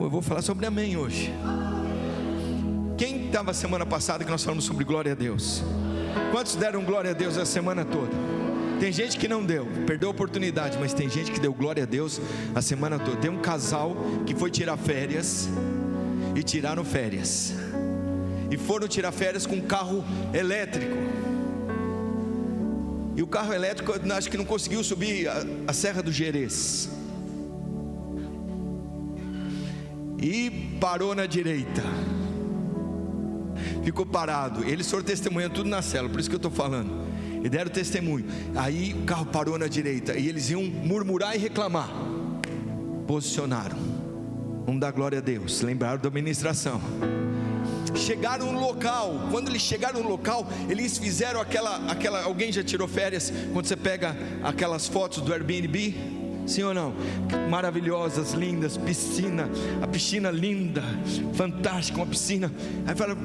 eu vou falar sobre amém hoje. Quem estava semana passada que nós falamos sobre glória a Deus? Quantos deram glória a Deus a semana toda? Tem gente que não deu, perdeu a oportunidade, mas tem gente que deu glória a Deus a semana toda. Tem um casal que foi tirar férias e tiraram férias, e foram tirar férias com um carro elétrico. E o carro elétrico, acho que não conseguiu subir a Serra do Gerês, e parou na direita, ficou parado. Eles foram testemunhando tudo na célula, por isso que eu estou falando. E deram testemunho. Aí o carro parou na direita, e eles iam murmurar e reclamar. Posicionaram, vamos dar glória a Deus, lembraram da ministração. Chegaram no local. Quando eles chegaram no local, eles fizeram aquela. Alguém já tirou férias? Quando você pega aquelas fotos do Airbnb, sim ou não? Maravilhosas, lindas, piscina, a piscina linda, fantástica, uma piscina. Aí fala: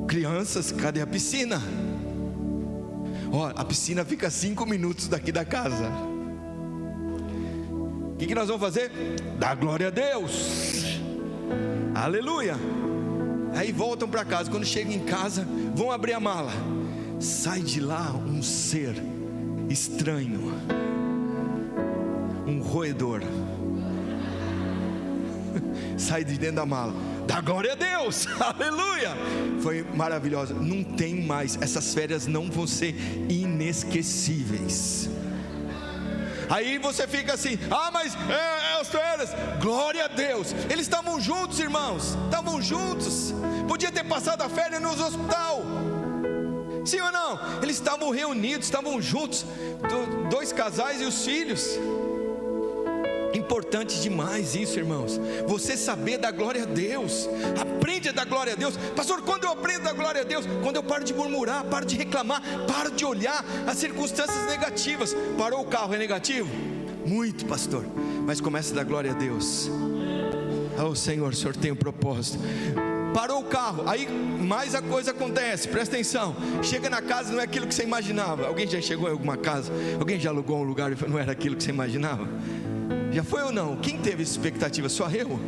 crianças, cadê a piscina? Ó, a piscina fica 5 minutos daqui da casa. O que nós vamos fazer? Dar glória a Deus, aleluia. Aí voltam para casa. Quando chegam em casa, vão abrir a mala. Sai de lá um ser estranho, um roedor. Sai de dentro da mala. Dá glória a Deus, aleluia. Foi maravilhosa. Não tem mais, essas férias não vão ser inesquecíveis. Aí você fica assim: ah, mas as férias, glória a Deus. Eles estavam juntos, irmãos, estavam juntos. Podia ter passado a férias no hospital, sim ou não? Eles estavam reunidos, estavam juntos, 2 casais e os filhos. Importante demais isso, irmãos. Você saber da glória a Deus. Aprende a dar glória a Deus. Pastor, quando eu aprendo a dar glória a Deus? Quando eu paro de murmurar, paro de reclamar, paro de olhar as circunstâncias negativas. Parou o carro, é negativo? Muito, pastor. Mas começa a dar glória a Deus. Oh Senhor, o Senhor tem um propósito. Parou o carro, aí mais a coisa acontece, presta atenção. Chega na casa, não é aquilo que você imaginava. Alguém já chegou em alguma casa? Alguém já alugou um lugar e não era aquilo que você imaginava? Já foi ou não? Quem teve essa expectativa? Só eu?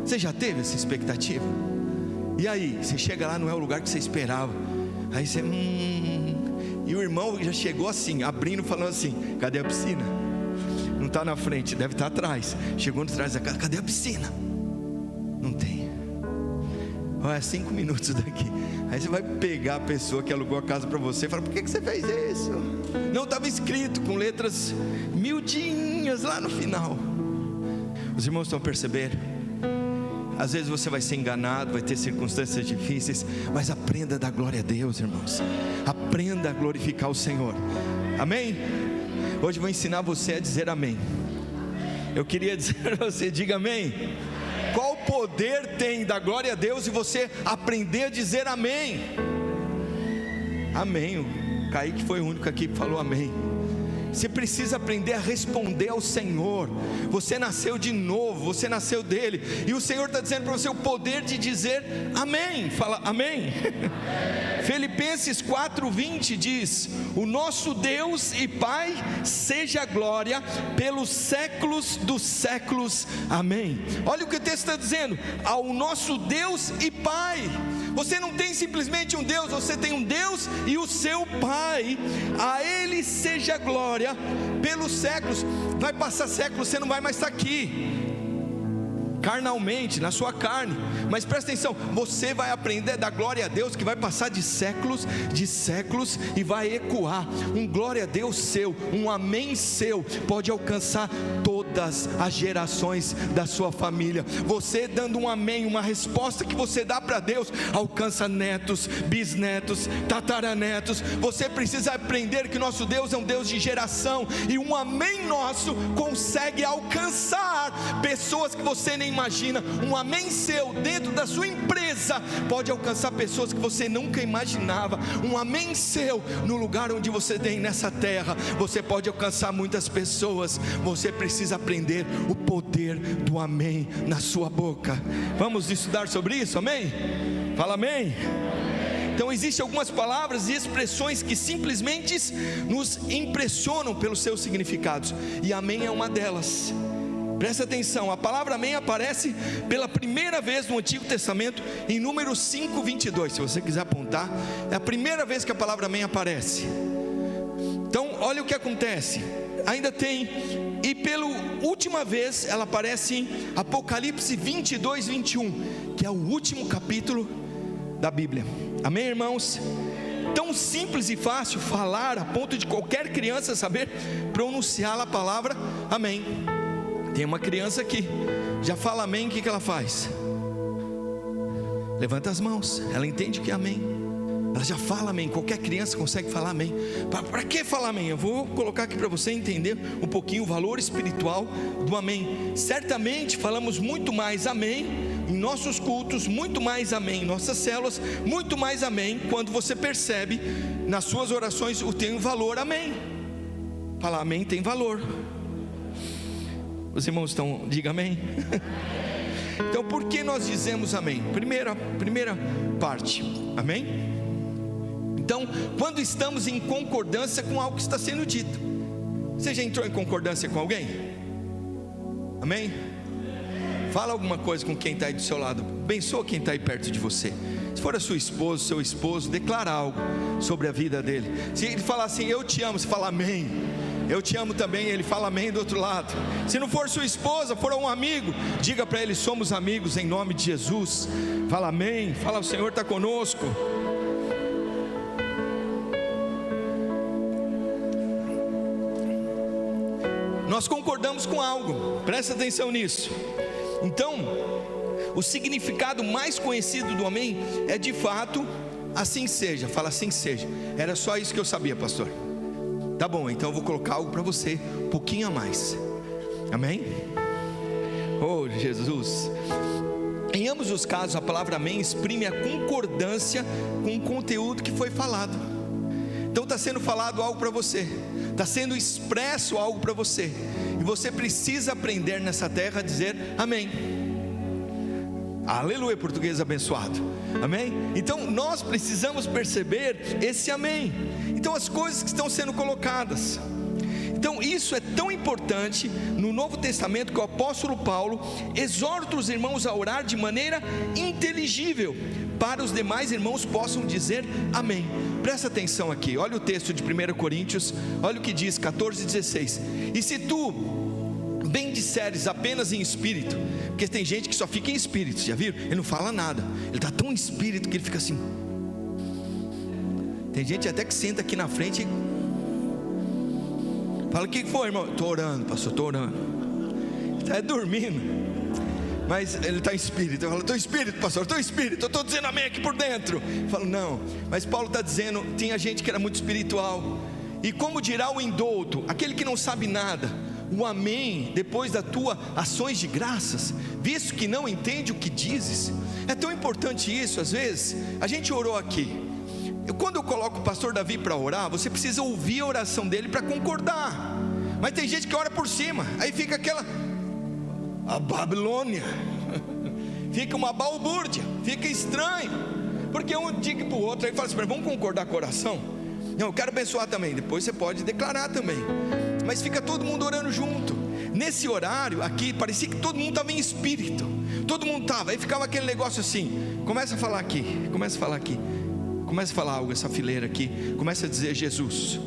Você já teve essa expectativa? E aí, você chega lá, não é o lugar que você esperava. Aí você e o irmão já chegou assim, abrindo, falando assim: cadê a piscina? Não está na frente, deve estar atrás. Chegou de trás da casa: cadê a piscina? Não tem. Olha, 5 minutos daqui. Aí você vai pegar a pessoa que alugou a casa para você e fala: por que você fez isso? Não estava escrito com letras miudinhas lá no final. Os irmãos estão a perceber? Às vezes você vai ser enganado, vai ter circunstâncias difíceis, mas aprenda a dar glória a Deus, irmãos. Aprenda a glorificar o Senhor. Amém? Hoje eu vou ensinar você a dizer amém. Eu queria dizer a você: diga amém. Qual poder tem da glória a Deus e você aprender a dizer amém? Amém. O Kaique foi o único aqui que falou amém. Você precisa aprender a responder ao Senhor. Você nasceu de novo, você nasceu dele, e o Senhor está dizendo para você o poder de dizer amém. Fala amém. Filipenses 4:20 diz: o nosso Deus e Pai seja a glória pelos séculos dos séculos, amém. Olha o que o texto está dizendo: ao nosso Deus e Pai. Você não tem simplesmente um Deus, você tem um Deus e o seu Pai. A Ele seja a glória pelos séculos. Vai passar séculos, você não vai mais estar aqui carnalmente, na sua carne, mas presta atenção, você vai aprender a dar glória a Deus, que vai passar de séculos e vai ecoar. Um glória a Deus seu, um amém seu, pode alcançar todas as gerações da sua família. Você dando um amém, uma resposta que você dá para Deus, alcança netos, bisnetos, tataranetos. Você precisa aprender que nosso Deus é um Deus de geração, e um amém nosso consegue alcançar pessoas que você nem imagina. Um amém seu dentro da sua empresa pode alcançar pessoas que você nunca imaginava. Um amém seu no lugar onde você tem nessa terra, você pode alcançar muitas pessoas. Você precisa aprender o poder do amém na sua boca. Vamos estudar sobre isso, amém? Fala amém. Então existem algumas palavras e expressões que simplesmente nos impressionam pelos seus significados, e amém é uma delas. Presta atenção, a palavra amém aparece pela primeira vez no Antigo Testamento em Números 5:22. Se você quiser apontar, é a primeira vez que a palavra amém aparece. Então olha o que acontece. Ainda tem, e pela última vez ela aparece em Apocalipse 22:21, que é o último capítulo da Bíblia. Amém, irmãos? Tão simples e fácil falar a ponto de qualquer criança saber pronunciar a palavra amém. Tem uma criança aqui, já fala amém, o que ela faz? Levanta as mãos, ela entende que é amém, ela já fala amém. Qualquer criança consegue falar amém. Para que falar amém? Eu vou colocar aqui para você entender um pouquinho o valor espiritual do amém. Certamente falamos muito mais amém em nossos cultos, muito mais amém em nossas células, muito mais amém quando você percebe nas suas orações o tem valor amém. Falar amém tem valor. Os irmãos estão, diga amém. Então por que nós dizemos amém? Primeira parte, amém? Então quando estamos em concordância com algo que está sendo dito. Você já entrou em concordância com alguém? Amém? Fala alguma coisa com quem está aí do seu lado, abençoa quem está aí perto de você. Se for a sua esposa, seu esposo, declara algo sobre a vida dele. Se ele falar assim, eu te amo, você fala amém. Eu te amo também, ele fala amém do outro lado. Se não for sua esposa, for um amigo, diga para ele, somos amigos em nome de Jesus. Fala amém, fala o Senhor está conosco. Nós concordamos com algo, presta atenção nisso. Então, o significado mais conhecido do amém é de fato, assim seja. Fala assim seja. Era só isso que eu sabia, pastor. Tá bom, então eu vou colocar algo para você, um pouquinho a mais. Amém? Oh Jesus. Em ambos os casos a palavra amém exprime a concordância com o conteúdo que foi falado. Então está sendo falado algo para você, está sendo expresso algo para você, e você precisa aprender nessa terra a dizer amém. Aleluia, português abençoado. Amém? Então nós precisamos perceber esse amém. Então as coisas que estão sendo colocadas. Então isso é tão importante no Novo Testamento que o apóstolo Paulo exorta os irmãos a orar de maneira inteligível, para os demais irmãos possam dizer amém. Presta atenção aqui, olha o texto de 1 Coríntios, olha o que diz, 14:16. E se tu bem disseres apenas em espírito, porque tem gente que só fica em espírito, já viram? Ele não fala nada, ele está tão em espírito que ele fica assim. Tem gente até que senta aqui na frente e fala, o que foi, irmão? Estou orando, pastor, estou orando. Está dormindo, mas ele está em espírito. Eu falo, estou em espírito, pastor, estou em espírito, eu estou dizendo amém aqui por dentro. Eu falo, não, mas Paulo está dizendo, tinha gente que era muito espiritual. E como dirá o indouto, aquele que não sabe nada, o amém, depois da tua ações de graças, visto que não entende o que dizes. É tão importante isso. Às vezes, a gente orou aqui, quando eu coloco o pastor Davi para orar, você precisa ouvir a oração dele para concordar. Mas tem gente que ora por cima, aí fica aquela, a Babilônia, fica uma balbúrdia, fica estranho, porque um diga para o outro, aí fala assim, vamos concordar com a oração? Não, eu quero abençoar também, depois você pode declarar também, mas fica todo mundo orando junto. Nesse horário aqui, parecia que todo mundo estava em espírito, todo mundo estava, aí ficava aquele negócio assim, começa a falar aqui, começa a falar aqui, começa a falar algo, essa fileira aqui, começa a dizer Jesus,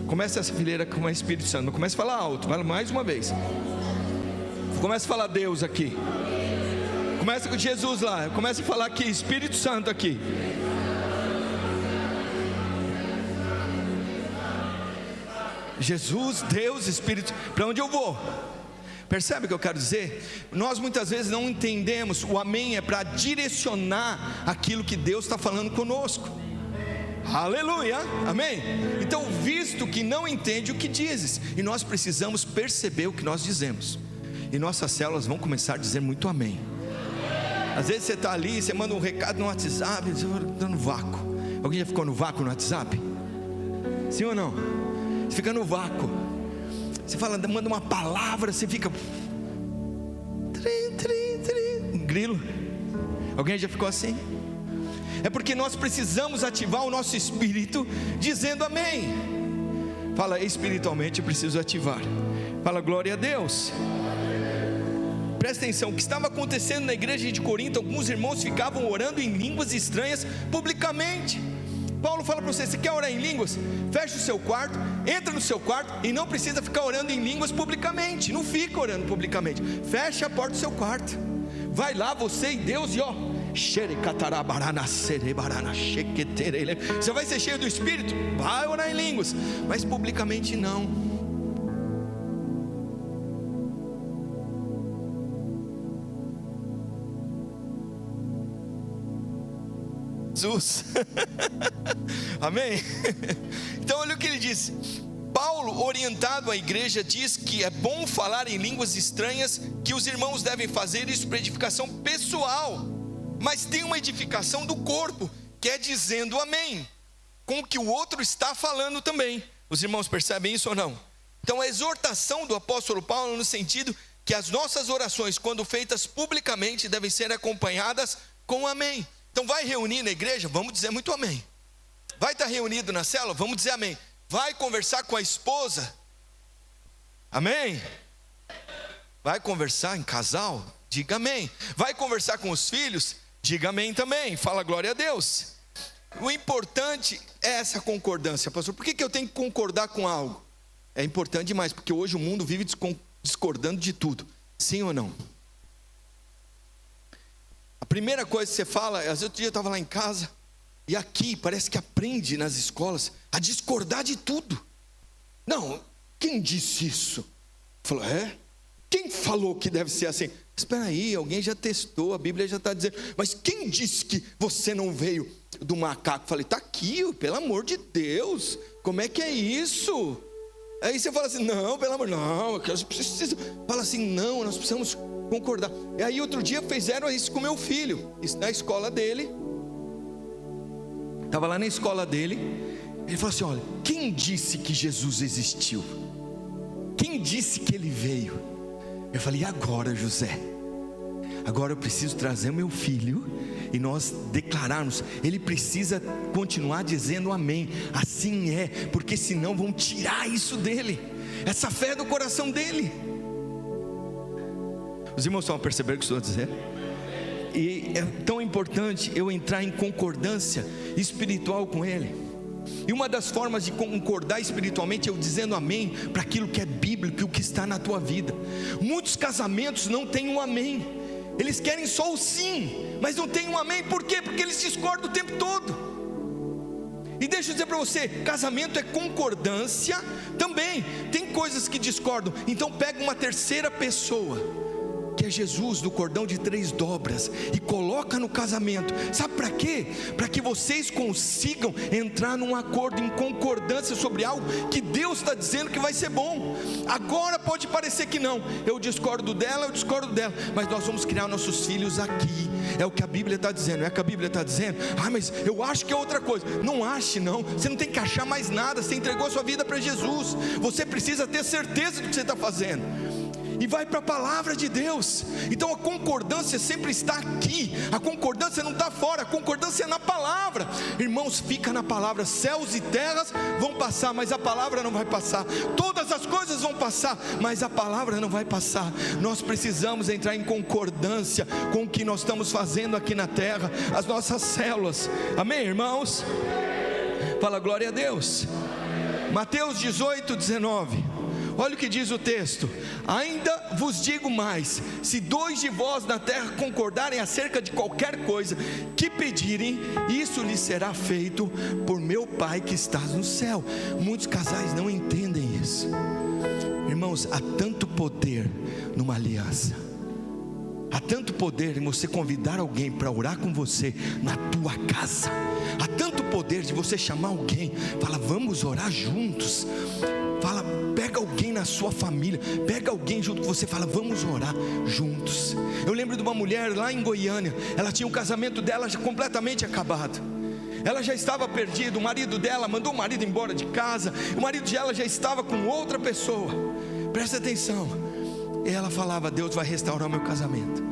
começa essa fileira com o Espírito Santo, começa a falar alto, vai mais uma vez, começa a falar Deus aqui, começa com Jesus lá, começa a falar aqui, Espírito Santo aqui, Jesus, Deus, Espírito, para onde eu vou? Percebe o que eu quero dizer? Nós muitas vezes não entendemos, o amém é para direcionar aquilo que Deus está falando conosco. Aleluia, amém? Então, visto que não entende o que dizes, e nós precisamos perceber o que nós dizemos, e nossas células vão começar a dizer muito amém. Às vezes você está ali, você manda um recado no WhatsApp, você está no vácuo. Alguém já ficou no vácuo no WhatsApp? Sim ou não? Você fica no vácuo, você fala, manda uma palavra, você fica um grilo. Alguém já ficou assim? É porque nós precisamos ativar o nosso espírito dizendo amém. Fala, espiritualmente eu preciso ativar. Fala, glória a Deus. Presta atenção, o que estava acontecendo na igreja de Corinto, alguns irmãos ficavam orando em línguas estranhas publicamente. Paulo fala para você: você quer orar em línguas? Fecha o seu quarto, entra no seu quarto e não precisa ficar orando em línguas publicamente. Não fica orando publicamente, fecha a porta do seu quarto, vai lá você e Deus e ó, você vai ser cheio do Espírito, vai orar em línguas, mas publicamente não. Jesus, amém? Então olha o que ele diz. Paulo, orientado à igreja, diz que é bom falar em línguas estranhas, que os irmãos devem fazer isso para edificação pessoal, mas tem uma edificação do corpo, que é dizendo amém, com o que o outro está falando também. Os irmãos percebem isso ou não? Então a exortação do apóstolo Paulo no sentido que as nossas orações, quando feitas publicamente, devem ser acompanhadas com amém. Então vai reunir na igreja, vamos dizer muito amém. Vai estar reunido na célula, vamos dizer amém. Vai conversar com a esposa, amém. Vai conversar em casal, diga amém. Vai conversar com os filhos, diga amém também, fala glória a Deus. O importante é essa concordância, pastor. Por que eu tenho que concordar com algo? É importante demais, porque hoje o mundo vive discordando de tudo, sim ou não? A primeira coisa que você fala, às vezes outro dia eu estava lá em casa, e aqui parece que aprende nas escolas a discordar de tudo. Não, quem disse isso? Falou, quem falou que deve ser assim? Espera aí, alguém já testou, a Bíblia já está dizendo. Mas quem disse que você não veio do macaco? Falei, está aqui, pelo amor de Deus, como é que é isso? Aí você fala assim, não, pelo amor, não, fala assim, não, nós precisamos concordar. E aí outro dia fizeram isso com meu filho, isso na escola dele. Estava lá na escola dele, ele falou assim, olha, quem disse que Jesus existiu? Quem disse que ele veio? Eu falei, e agora, José? Agora eu preciso trazer meu filho e nós declararmos, ele precisa continuar dizendo amém, assim é, porque senão vão tirar isso dele, essa fé do coração dele. Os irmãos estão a perceber o que estou a dizer? E é tão importante eu entrar em concordância espiritual com ele. E uma das formas de concordar espiritualmente é eu dizendo amém para aquilo que é bíblico, o que está na tua vida. Muitos casamentos não têm um amém, eles querem só o sim, mas não tem um amém. Por quê? Porque eles discordam o tempo todo. E deixa eu dizer para você, casamento é concordância também. Tem coisas que discordam, então pega uma terceira pessoa, que é Jesus do cordão de 3 dobras, e coloca no casamento. Sabe para quê? Para que vocês consigam entrar num acordo, em concordância sobre algo que Deus está dizendo que vai ser bom. Agora pode parecer que não, eu discordo dela, mas nós vamos criar nossos filhos aqui. É o que a Bíblia está dizendo. É o que a Bíblia está dizendo. Mas eu acho que é outra coisa. Não ache não, você não tem que achar mais nada. Você entregou a sua vida para Jesus, você precisa ter certeza do que você está fazendo, e vai para a palavra de Deus. Então a concordância sempre está aqui, a concordância não está fora, a concordância é na palavra. Irmãos, fica na palavra. Céus e terras vão passar, mas a palavra não vai passar. Todas as coisas vão passar, mas a palavra não vai passar. Nós precisamos entrar em concordância com o que nós estamos fazendo aqui na terra, as nossas células, amém, irmãos? Fala glória a Deus. Mateus 18:19. Olha o que diz o texto: ainda vos digo mais, se 2 de vós na terra concordarem acerca de qualquer coisa que pedirem, isso lhes será feito por meu Pai que está no céu. Muitos casais não entendem isso. Irmãos, há tanto poder numa aliança, há tanto poder em você convidar alguém para orar com você na tua casa. Há tanto poder de você chamar alguém, fala, vamos orar juntos. Fala, pega alguém na sua família, pega alguém junto com você, fala, vamos orar juntos. Eu lembro de uma mulher lá em Goiânia, ela tinha o casamento dela já completamente acabado. Ela já estava perdida, o marido dela mandou o marido embora de casa, o marido dela já estava com outra pessoa. Presta atenção. E ela falava, Deus vai restaurar o meu casamento.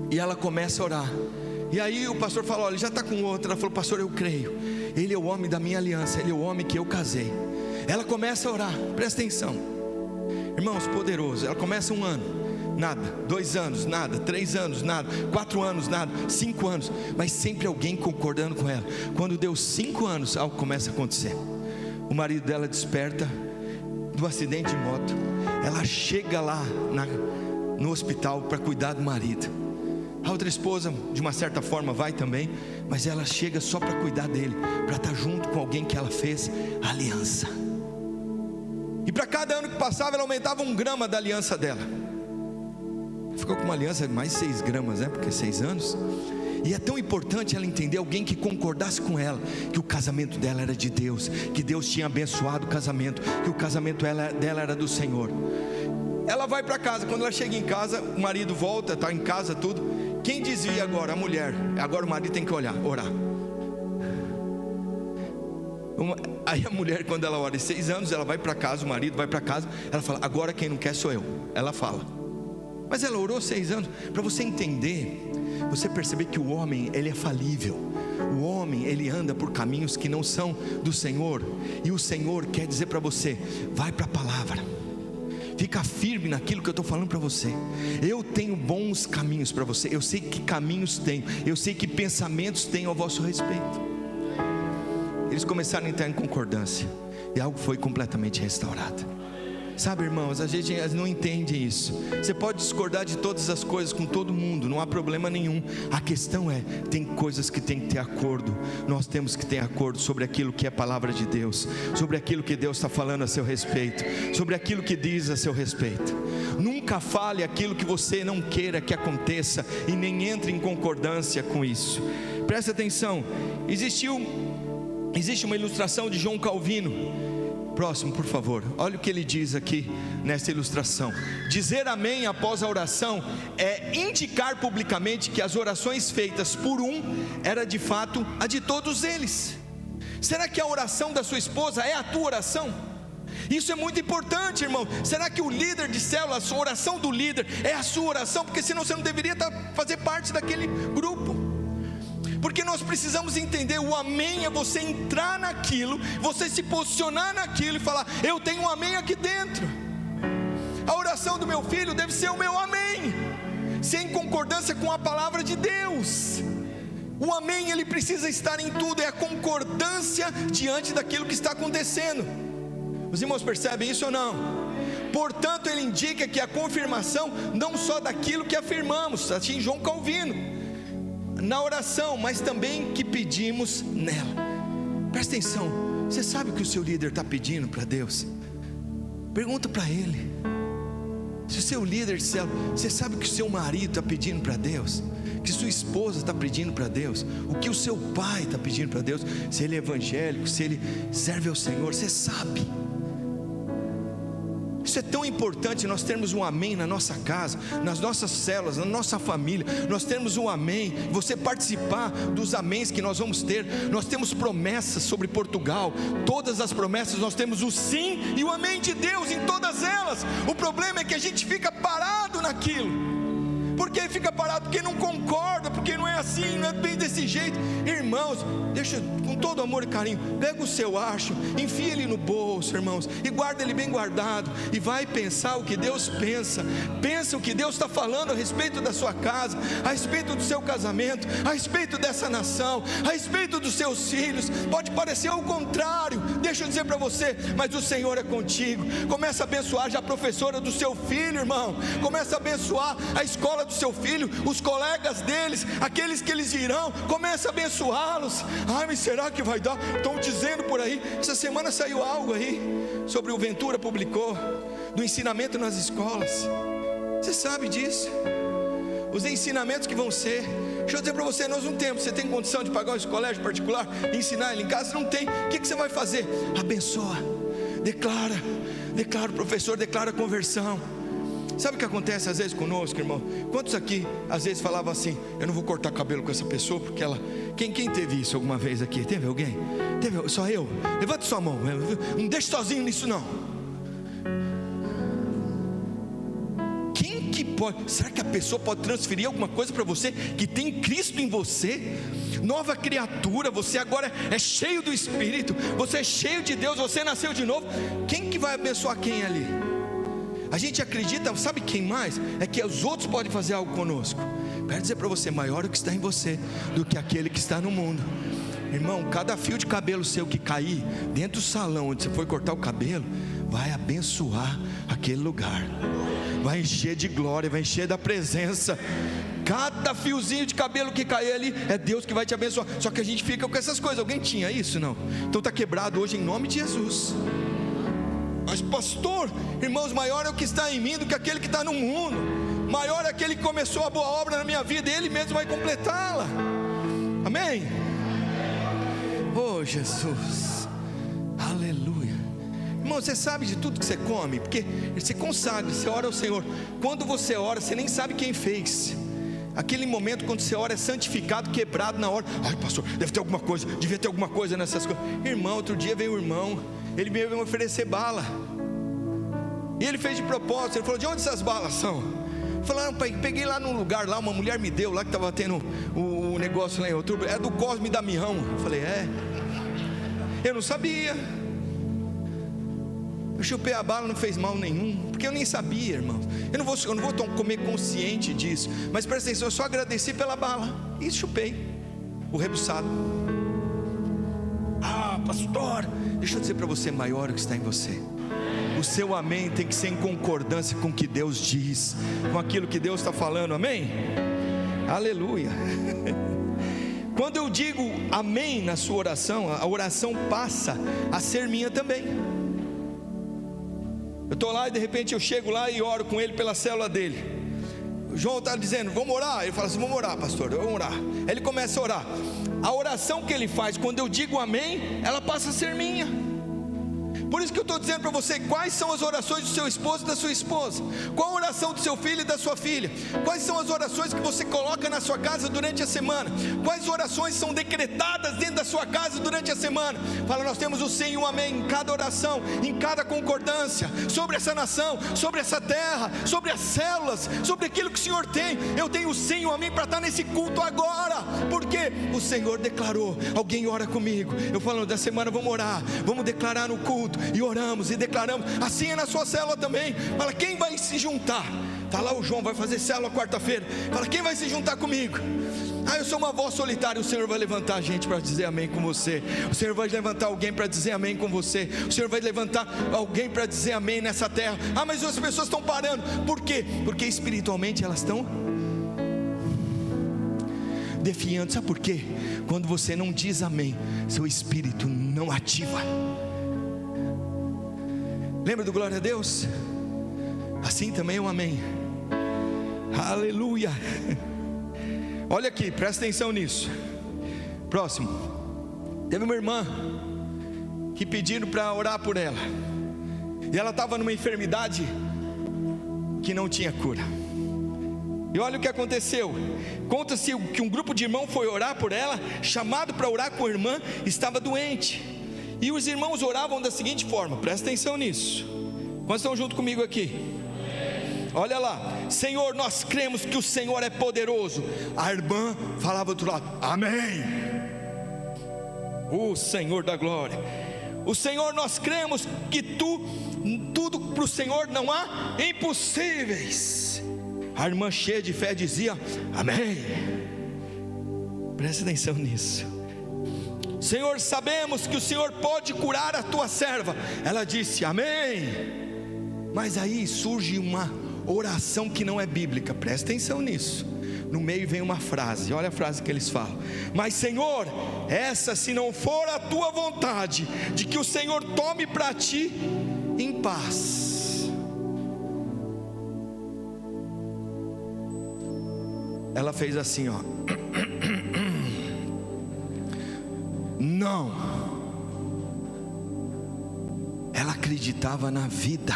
E ela começa a orar. E aí o pastor falou, olha, ele já está com outra. Ela falou, pastor, eu creio, ele é o homem da minha aliança, ele é o homem que eu casei. Ela começa a orar, presta atenção, irmãos, poderoso. Ela começa 1 ano, nada. 2 anos, nada. 3 anos, nada. 4 anos, nada. 5 anos, mas sempre alguém concordando com ela. Quando deu 5 anos, algo começa a acontecer. O marido dela desperta do acidente de moto. Ela chega lá no hospital para cuidar do marido. A outra esposa, de uma certa forma, vai também, mas ela chega só para cuidar dele, para estar junto com alguém que ela fez aliança. E para cada ano que passava, ela aumentava 1 grama da aliança dela. Ficou com uma aliança de mais 6 gramas, né? Porque 6 anos. E é tão importante ela entender alguém que concordasse com ela, que o casamento dela era de Deus, que Deus tinha abençoado o casamento, que o casamento dela era do Senhor. Ela vai para casa. Quando ela chega em casa, o marido volta, está em casa tudo. Quem dizia agora? A mulher. Agora o marido tem que orar. Aí a mulher, quando ela ora, 6 anos, ela vai para casa, o marido vai para casa, ela fala: agora quem não quer sou eu. Ela fala. Mas ela orou 6 anos. Para você entender, você perceber que o homem, ele é falível. O homem, ele anda por caminhos que não são do Senhor. E o Senhor quer dizer para você: vai para a palavra. Fica firme naquilo que eu estou falando para você. Eu tenho bons caminhos para você. Eu sei que caminhos tenho. Eu sei que pensamentos tenho a vosso respeito. Eles começaram a entrar em concordância, e algo foi completamente restaurado. Sabe, irmãos, a gente não entende isso. Você pode discordar de todas as coisas com todo mundo, não há problema nenhum. A questão é, tem coisas que tem que ter acordo. Nós temos que ter acordo sobre aquilo que é palavra de Deus, sobre aquilo que Deus está falando a seu respeito, sobre aquilo que diz a seu respeito. Nunca fale aquilo que você não queira que aconteça, e nem entre em concordância com isso. Presta atenção. Existe uma ilustração de João Calvino. Próximo, por favor. Olha o que ele diz aqui nessa ilustração. Dizer amém após a oração é indicar publicamente que as orações feitas por um era de fato a de todos eles. Será que a oração da sua esposa é a tua oração? Isso é muito importante, irmão. Será que o líder de célula, a oração do líder é a sua oração? Porque senão você não deveria fazer parte daquele grupo. Porque nós precisamos entender, o amém é você entrar naquilo, você se posicionar naquilo e falar: eu tenho um amém aqui dentro. A oração do meu filho deve ser o meu amém, ser em concordância com a palavra de Deus. O amém, ele precisa estar em tudo, é a concordância diante daquilo que está acontecendo. Os irmãos percebem isso ou não? Portanto, ele indica que a confirmação não só daquilo que afirmamos, assim João Calvino, na oração, mas também que pedimos nela. Presta atenção. Você sabe o que o seu líder está pedindo para Deus? Pergunta para ele. Se o seu líder disser: você sabe o que o seu marido está pedindo para Deus? Que sua esposa está pedindo para Deus? O que o seu pai está pedindo para Deus? Se ele é evangélico, se ele serve ao Senhor, você sabe. Isso é tão importante, nós termos um amém na nossa casa, nas nossas células, na nossa família. Nós temos um amém, você participar dos améns que nós vamos ter. Nós temos promessas sobre Portugal, todas as promessas nós temos o sim e o amém de Deus em todas elas. O problema é que a gente fica parado naquilo. Por que fica parado? Porque não concorda, porque não é assim, não é bem desse jeito. Irmãos, deixa com todo amor e carinho, pega o seu archo, enfia ele no bolso, irmãos, e guarda ele bem guardado, e vai pensar o que Deus pensa. Pensa o que Deus está falando a respeito da sua casa, a respeito do seu casamento, a respeito dessa nação, a respeito dos seus filhos. Pode parecer ao contrário, deixa eu dizer para você, mas o Senhor é contigo. Começa a abençoar já a professora do seu filho, irmão. Começa a abençoar a escola do seu filho, os colegas deles, aqueles que eles irão. Começa a abençoá-los. Ai, mas será que vai dar? Estão dizendo por aí. Essa semana saiu algo aí sobre o Ventura publicou, do ensinamento nas escolas. Você sabe disso? Os ensinamentos que vão ser. Deixa eu dizer para você, nós não temos. Você tem condição de pagar um colégio particular e ensinar ele em casa? Não tem. O que você vai fazer? Abençoa, declara, professor, declara a conversão. Sabe o que acontece às vezes conosco, irmão? Quantos aqui às vezes falavam assim: eu não vou cortar cabelo com essa pessoa porque ela... Quem teve isso alguma vez aqui? Teve alguém? Teve? Só eu? Levanta sua mão, não deixe sozinho nisso não. Quem que pode? Será que a pessoa pode transferir alguma coisa para você que tem Cristo em você? Nova criatura, você agora é cheio do Espírito, você é cheio de Deus, você nasceu de novo. Quem que vai abençoar quem ali? A gente acredita, sabe quem mais? É que os outros podem fazer algo conosco. Quero dizer para você, maior é o que está em você do que aquele que está no mundo. Irmão, cada fio de cabelo seu que cair dentro do salão onde você foi cortar o cabelo, vai abençoar aquele lugar, vai encher de glória, vai encher da presença. Cada fiozinho de cabelo que cair ali, é Deus que vai te abençoar. Só que a gente fica com essas coisas. Alguém tinha isso? Não. Então está quebrado hoje em nome de Jesus. Mas pastor, irmãos, maior é o que está em mim do que aquele que está no mundo. Maior é aquele que começou a boa obra na minha vida, Ele mesmo vai completá-la. Amém? Oh Jesus, aleluia. Irmão, você sabe de tudo que você come, porque você consagra, você ora ao Senhor. Quando você ora, você nem sabe quem fez. Aquele momento quando você ora é santificado, quebrado na hora. Ai pastor, deve ter alguma coisa, devia ter alguma coisa nessas coisas. Irmão, outro dia veio o irmão, ele veio me oferecer bala, e ele fez de propósito. Ele falou: de onde essas balas são? Falaram: pai, peguei lá num lugar lá, uma mulher me deu lá, que estava tendo o negócio lá em outubro. É do Cosme e Damião. Eu falei: é? Eu não sabia. Eu chupei a bala, não fez mal nenhum, porque eu nem sabia, irmão. Eu não vou comer consciente disso, mas presta atenção, eu só agradeci pela bala e chupei o rebuçado. Ah pastor, deixa eu dizer para você, maior é o que está em você. O seu amém tem que ser em concordância com o que Deus diz, com aquilo que Deus está falando, amém? Aleluia. Quando eu digo amém na sua oração, a oração passa a ser minha também. Eu estou lá e de repente eu chego lá e oro com ele pela célula dele. O João está dizendo: vamos orar? Ele fala assim: vamos orar pastor, vamos orar. Aí ele começa a orar. A oração que ele faz, quando eu digo amém, ela passa a ser minha. Por isso que eu estou dizendo para você, quais são as orações do seu esposo e da sua esposa? Qual a oração do seu filho e da sua filha? Quais são as orações que você coloca na sua casa durante a semana? Quais orações são decretadas dentro da sua casa durante a semana? Fala: nós temos o sim e o amém em cada oração, em cada concordância, sobre essa nação, sobre essa terra, sobre as células, sobre aquilo que o Senhor tem. Eu tenho o sim e o amém para estar nesse culto agora, porque o Senhor declarou. Alguém ora comigo, eu falo: da semana vamos orar, vamos declarar no culto, e oramos e declaramos. Assim é na sua célula também. Fala: quem vai se juntar? Está lá o João, vai fazer célula quarta-feira. Fala: quem vai se juntar comigo? Ah, eu sou uma voz solitária. O Senhor vai levantar gente para dizer amém com você. O Senhor vai levantar alguém para dizer amém com você. O Senhor vai levantar alguém para dizer amém nessa terra. Ah, mas as pessoas estão parando. Por quê? Porque espiritualmente elas estão definhando. Sabe por quê? Quando você não diz amém, seu espírito não ativa. Lembra do glória a Deus? Assim também é um amém. Aleluia. Olha aqui, presta atenção nisso. Próximo. Teve uma irmã que pediram para orar por ela, e ela estava numa enfermidade que não tinha cura. E olha o que aconteceu. Conta-se que um grupo de irmãos foi orar por ela, chamado para orar com a irmã, estava doente. E os irmãos oravam da seguinte forma, presta atenção nisso. Quantos estão junto comigo aqui? Olha lá: Senhor, nós cremos que o Senhor é poderoso. A irmã falava do outro lado: amém. O Senhor da glória. O Senhor, nós cremos que tudo para o Senhor não há impossíveis. A irmã cheia de fé dizia: amém. Presta atenção nisso. Senhor, sabemos que o Senhor pode curar a tua serva. Ela disse: amém. Mas aí surge uma oração que não é bíblica. Presta atenção nisso. No meio vem uma frase, olha a frase que eles falam: mas Senhor, essa se não for a tua vontade, de que o Senhor tome para ti em paz. Ela fez assim, ó. Não. Ela acreditava na vida.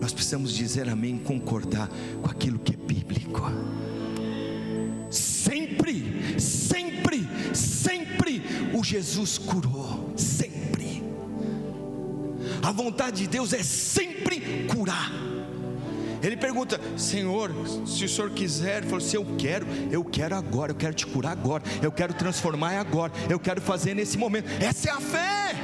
Nós precisamos dizer amém, concordar com aquilo que é bíblico. Sempre, sempre, sempre o Jesus curou. Sempre. A vontade de Deus é sempre curar. Ele pergunta: Senhor, se o Senhor quiser, ele falou: se eu quero agora, eu quero te curar agora, eu quero transformar agora, eu quero fazer nesse momento. Essa é a fé.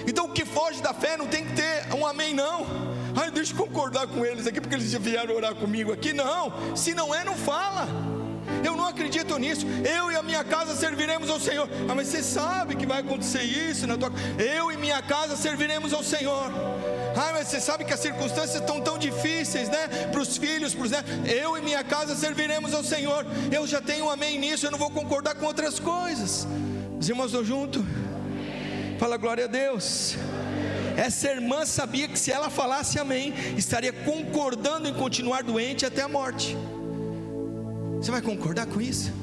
Então o que foge da fé não tem que ter um amém não. Ai, deixa eu concordar com eles aqui, porque eles já vieram orar comigo aqui. Não, se não é, não fala. Eu não acredito nisso. Eu e a minha casa serviremos ao Senhor. Ah, mas você sabe que vai acontecer isso na tua... Eu e minha casa serviremos ao Senhor. Ah, mas você sabe que as circunstâncias estão tão difíceis, né? Para os filhos, para os netos. Eu e minha casa serviremos ao Senhor. Eu já tenho um amém nisso. Eu não vou concordar com outras coisas. Os irmãos estão juntos? Fala glória a Deus. Essa irmã sabia que se ela falasse amém, estaria concordando em continuar doente até a morte. Você vai concordar com isso?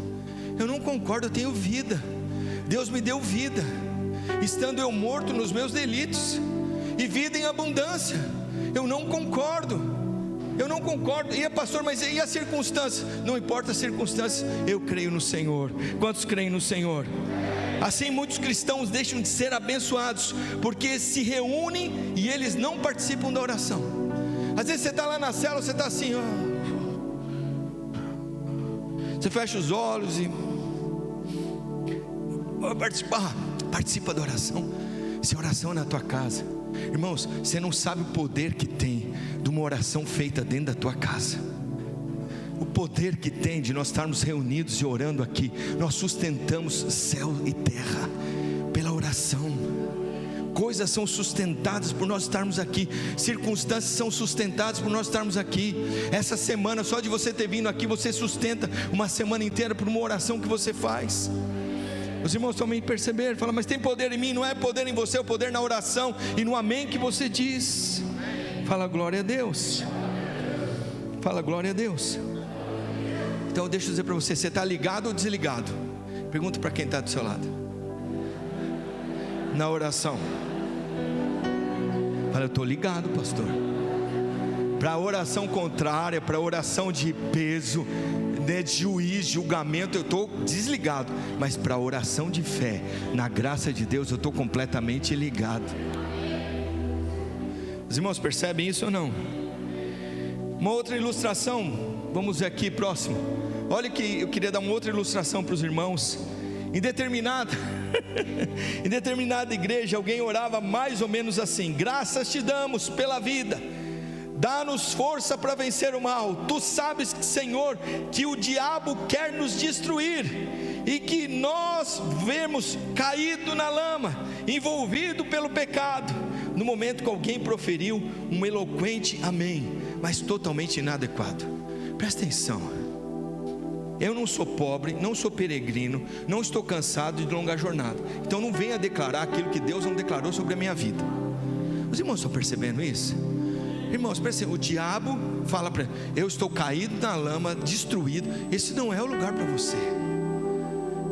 Eu não concordo, eu tenho vida. Deus me deu vida, estando eu morto nos meus delitos, e vida em abundância. Eu não concordo. E pastor, mas e as circunstâncias? Não importa as circunstâncias, eu creio no Senhor. Quantos creem no Senhor? Assim muitos cristãos deixam de ser abençoados, porque se reúnem e eles não participam da oração. Às vezes você está lá na célula, você está assim, ó. Você fecha os olhos e participa da oração. Se a oração é na tua casa, irmãos, você não sabe o poder que tem de uma oração feita dentro da tua casa. O poder que tem de nós estarmos reunidos e orando aqui. Nós sustentamos céu e terra pela oração. Coisas são sustentadas por nós estarmos aqui. Circunstâncias são sustentadas por nós estarmos aqui. Essa semana, só de você ter vindo aqui, você sustenta uma semana inteira por uma oração que você faz. Os irmãos também perceberam, falam, mas tem poder em mim. Não é poder em você, é o poder na oração e no amém que você diz. Fala glória a Deus. Fala glória a Deus. Então deixa eu dizer para você, você está ligado ou desligado? Pergunta para quem está do seu lado. Na oração. Fala, eu estou ligado, pastor. Para a oração contrária, para a oração de peso, de juiz, julgamento, eu estou desligado. Mas para a oração de fé, na graça de Deus, eu estou completamente ligado. Os irmãos percebem isso ou não? Uma outra ilustração, vamos ver aqui próximo. Olha que eu queria dar uma outra ilustração para os irmãos. Em determinada igreja, alguém orava mais ou menos assim: graças te damos pela vida, dá-nos força para vencer o mal. Tu sabes, Senhor, que o diabo quer nos destruir e que nós vemos caído na lama, envolvido pelo pecado. No momento que alguém proferiu um eloquente amém, mas totalmente inadequado. Presta atenção. Eu não sou pobre, não sou peregrino, não estou cansado de longa jornada. Então não venha declarar aquilo que Deus não declarou sobre a minha vida. Os irmãos estão percebendo isso? Irmãos, percebam, o diabo fala para ele: eu estou caído na lama, destruído. Esse não é o lugar para você.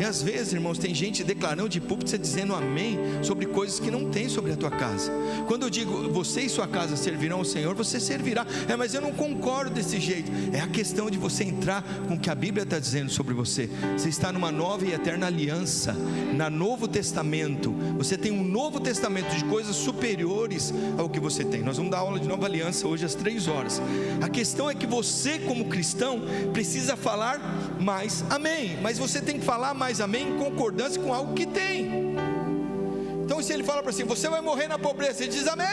E às vezes, irmãos, tem gente declarando de púlpito, você dizendo amém sobre coisas que não tem sobre a tua casa. Quando eu digo você e sua casa servirão ao Senhor, você servirá. Mas eu não concordo desse jeito. É a questão de você entrar com o que a Bíblia está dizendo sobre você. Você está numa nova e eterna aliança, no Novo Testamento. Você tem um Novo Testamento de coisas superiores ao que você tem. Nós vamos dar aula de nova aliança hoje às 3h. A questão é que você, como cristão, precisa falar mais amém. Mas você tem que falar mais amém em concordância com algo que tem. Então se ele fala para você: você vai morrer na pobreza, você diz amém.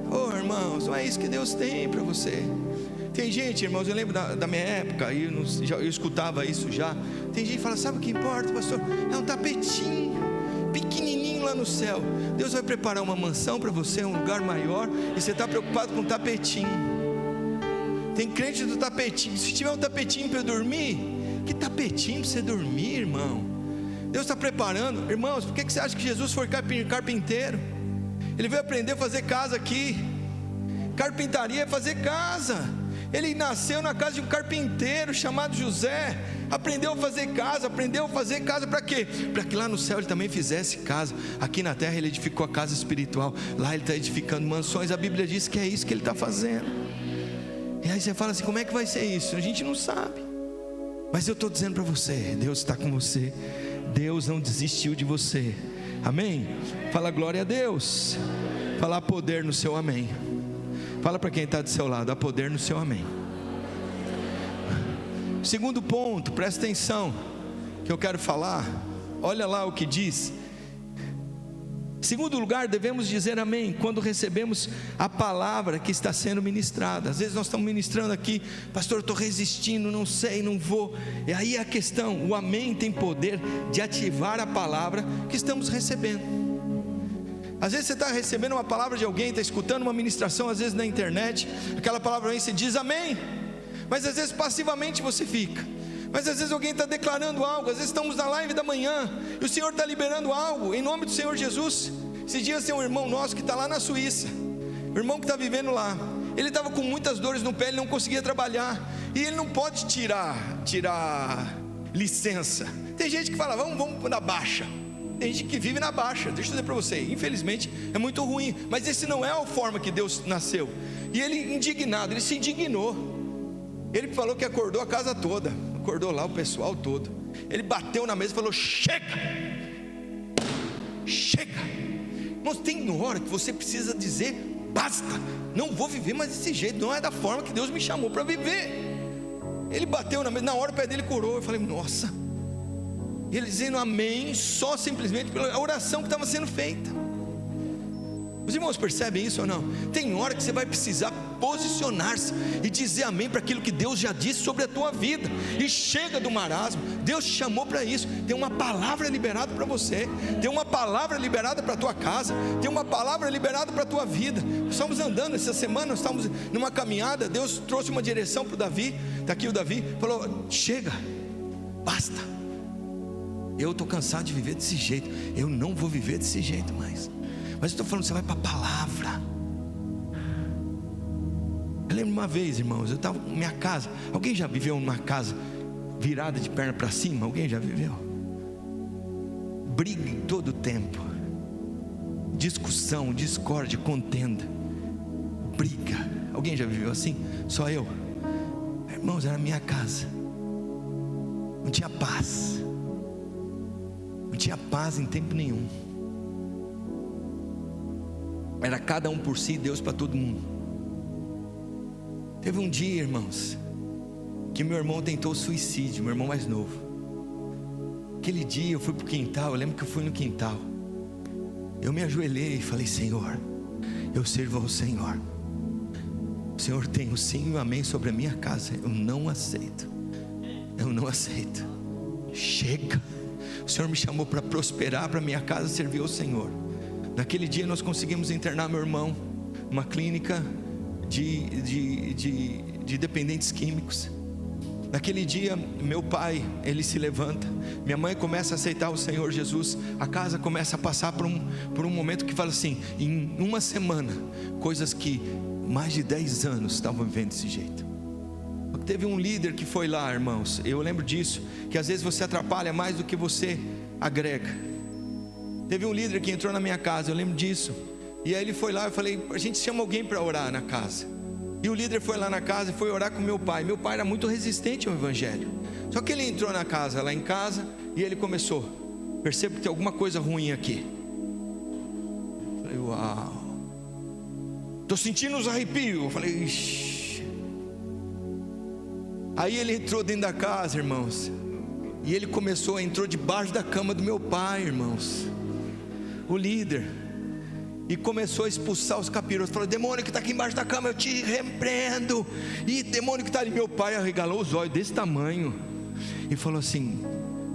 Oh irmãos, não é isso que Deus tem para você. Tem gente, irmãos, eu lembro da minha época, eu escutava isso já. Tem gente que fala: sabe o que importa, pastor? É um tapetinho pequenininho lá no céu. Deus vai preparar uma mansão para você, um lugar maior, e você está preocupado com um tapetinho. Tem crente do tapetinho. Se tiver um tapetinho para eu dormir, que tapetinho para você dormir, irmão? Deus está preparando. Irmãos, por que você acha que Jesus foi carpinteiro? Ele veio aprender a fazer casa aqui. Carpintaria é fazer casa. Ele nasceu na casa de um carpinteiro chamado José. Aprendeu a fazer casa para quê? Para que lá no céu ele também fizesse casa. Aqui na terra ele edificou a casa espiritual. Lá ele está edificando mansões. A Bíblia diz que é isso que ele está fazendo. E aí você fala assim: como é que vai ser isso? A gente não sabe. Mas eu estou dizendo para você, Deus está com você. Deus não desistiu de você. Amém? Fala glória a Deus. Fala há poder no seu amém. Fala para quem está do seu lado: há poder no seu amém. Segundo ponto, presta atenção, que eu quero falar. Olha lá o que diz Segundo lugar, devemos dizer amém quando recebemos a palavra que está sendo ministrada. Às vezes nós estamos ministrando aqui, pastor, eu estou resistindo, não sei, não vou. E aí a questão, o amém tem poder de ativar a palavra que estamos recebendo. Às vezes você está recebendo uma palavra de alguém, está escutando uma ministração, às vezes na internet, aquela palavra vem, você diz amém, mas às vezes passivamente você fica. Mas às vezes alguém está declarando algo, às vezes estamos na live da manhã, e o Senhor está liberando algo, em nome do Senhor Jesus. Esses dias tem um irmão nosso que está lá na Suíça, um irmão que está vivendo lá, ele estava com muitas dores no pé, ele não conseguia trabalhar, e ele não pode tirar licença. Tem gente que fala, vamos na baixa, tem gente que vive na baixa. Deixa eu dizer para você, infelizmente é muito ruim, mas esse não é a forma que Deus nasceu. E ele indignado, ele se indignou, ele falou que acordou a casa toda, acordou lá o pessoal todo, ele bateu na mesa e falou, chega, irmãos, tem hora que você precisa dizer, basta, não vou viver mais desse jeito, não é da forma que Deus me chamou para viver. Ele bateu na mesa, na hora o pé dele curou, eu falei, nossa, e ele dizendo amém, só simplesmente pela oração que estava sendo feita. Os irmãos percebem isso ou não? Tem hora que você vai precisar posicionar-se e dizer amém para aquilo que Deus já disse sobre a tua vida. E chega do marasmo, Deus te chamou para isso. Tem uma palavra liberada para você, tem uma palavra liberada para a tua casa, tem uma palavra liberada para a tua vida. Nós estamos andando essa semana, nós estamos numa caminhada, Deus trouxe uma direção para o Davi. Está aqui o Davi, falou, chega, basta, eu estou cansado de viver desse jeito, eu não vou viver desse jeito mais. Mas eu estou falando, você vai para a palavra. Eu lembro uma vez, irmãos, eu estava na minha casa. Alguém já viveu numa casa virada de perna para cima? Alguém já viveu? Briga em todo o tempo, discussão, discórdia, contenda, briga. Alguém já viveu assim? Só eu? Irmãos, era a minha casa, não tinha paz, não tinha paz em tempo nenhum. Era cada um por si, Deus para todo mundo. Teve um dia, irmãos, que meu irmão tentou suicídio, meu irmão mais novo. Aquele dia eu fui para o quintal, eu lembro que eu fui no quintal, eu me ajoelhei e falei, Senhor, eu sirvo ao Senhor. O Senhor tem o sim e o amém sobre a minha casa, eu não aceito. Chega, o Senhor me chamou para prosperar, para minha casa servir ao Senhor. Naquele dia nós conseguimos internar meu irmão numa clínica de dependentes químicos. Naquele dia meu pai, ele se levanta, minha mãe começa a aceitar o Senhor Jesus, a casa começa a passar por um momento que fala assim, em uma semana, coisas que mais de 10 anos estavam vivendo desse jeito. Teve um líder que foi lá, irmãos, eu lembro disso, que às vezes você atrapalha mais do que você agrega. Teve um líder que entrou na minha casa, eu lembro disso. E aí ele foi lá, eu falei, a gente chama alguém para orar na casa. E o líder foi lá na casa e foi orar com meu pai. Meu pai era muito resistente ao evangelho. Só que ele entrou na casa, lá em casa, e ele começou, percebo que tem alguma coisa ruim aqui. Eu falei, uau, estou sentindo os arrepios. Eu falei, ixi. Aí ele entrou dentro da casa, irmãos, e ele entrou debaixo da cama do meu pai, irmãos, o líder, e começou a expulsar os capirotos. Falou, demônio que está aqui embaixo da cama, eu te repreendo. E demônio que está ali, meu pai arregalou os olhos desse tamanho e falou assim,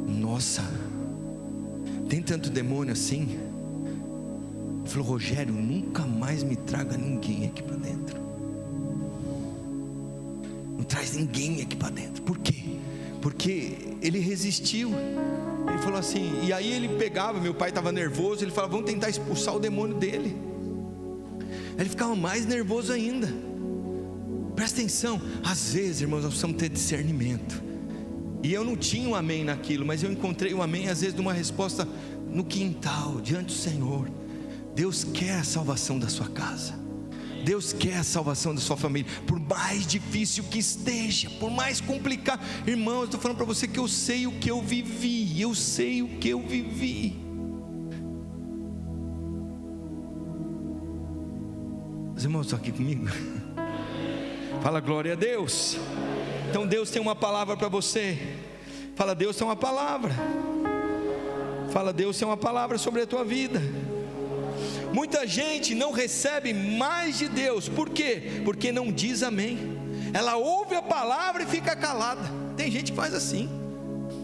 nossa, tem tanto demônio assim? Ele falou, Rogério, nunca mais me traga ninguém aqui para dentro. Não traz ninguém aqui para dentro. Por quê? Porque ele resistiu. Ele falou assim, e aí ele pegava, meu pai estava nervoso, ele falava, vamos tentar expulsar o demônio dele. Aí ele ficava mais nervoso ainda. Presta atenção, às vezes, irmãos, nós precisamos ter discernimento. E eu não tinha um amém naquilo, mas eu encontrei um amém, às vezes, numa resposta no quintal, diante do Senhor. Deus quer a salvação da sua casa, Deus quer a salvação da sua família, por mais difícil que esteja, por mais complicado. Irmão, eu estou falando para você que eu sei o que eu vivi. Os irmãos estão aqui comigo? Fala glória a Deus. Então Deus tem uma palavra para você. Fala, Deus tem uma palavra. Fala, Deus tem uma palavra sobre a tua vida. Muita gente não recebe mais de Deus, por quê? Porque não diz amém. Ela ouve a palavra e fica calada. Tem gente que faz assim.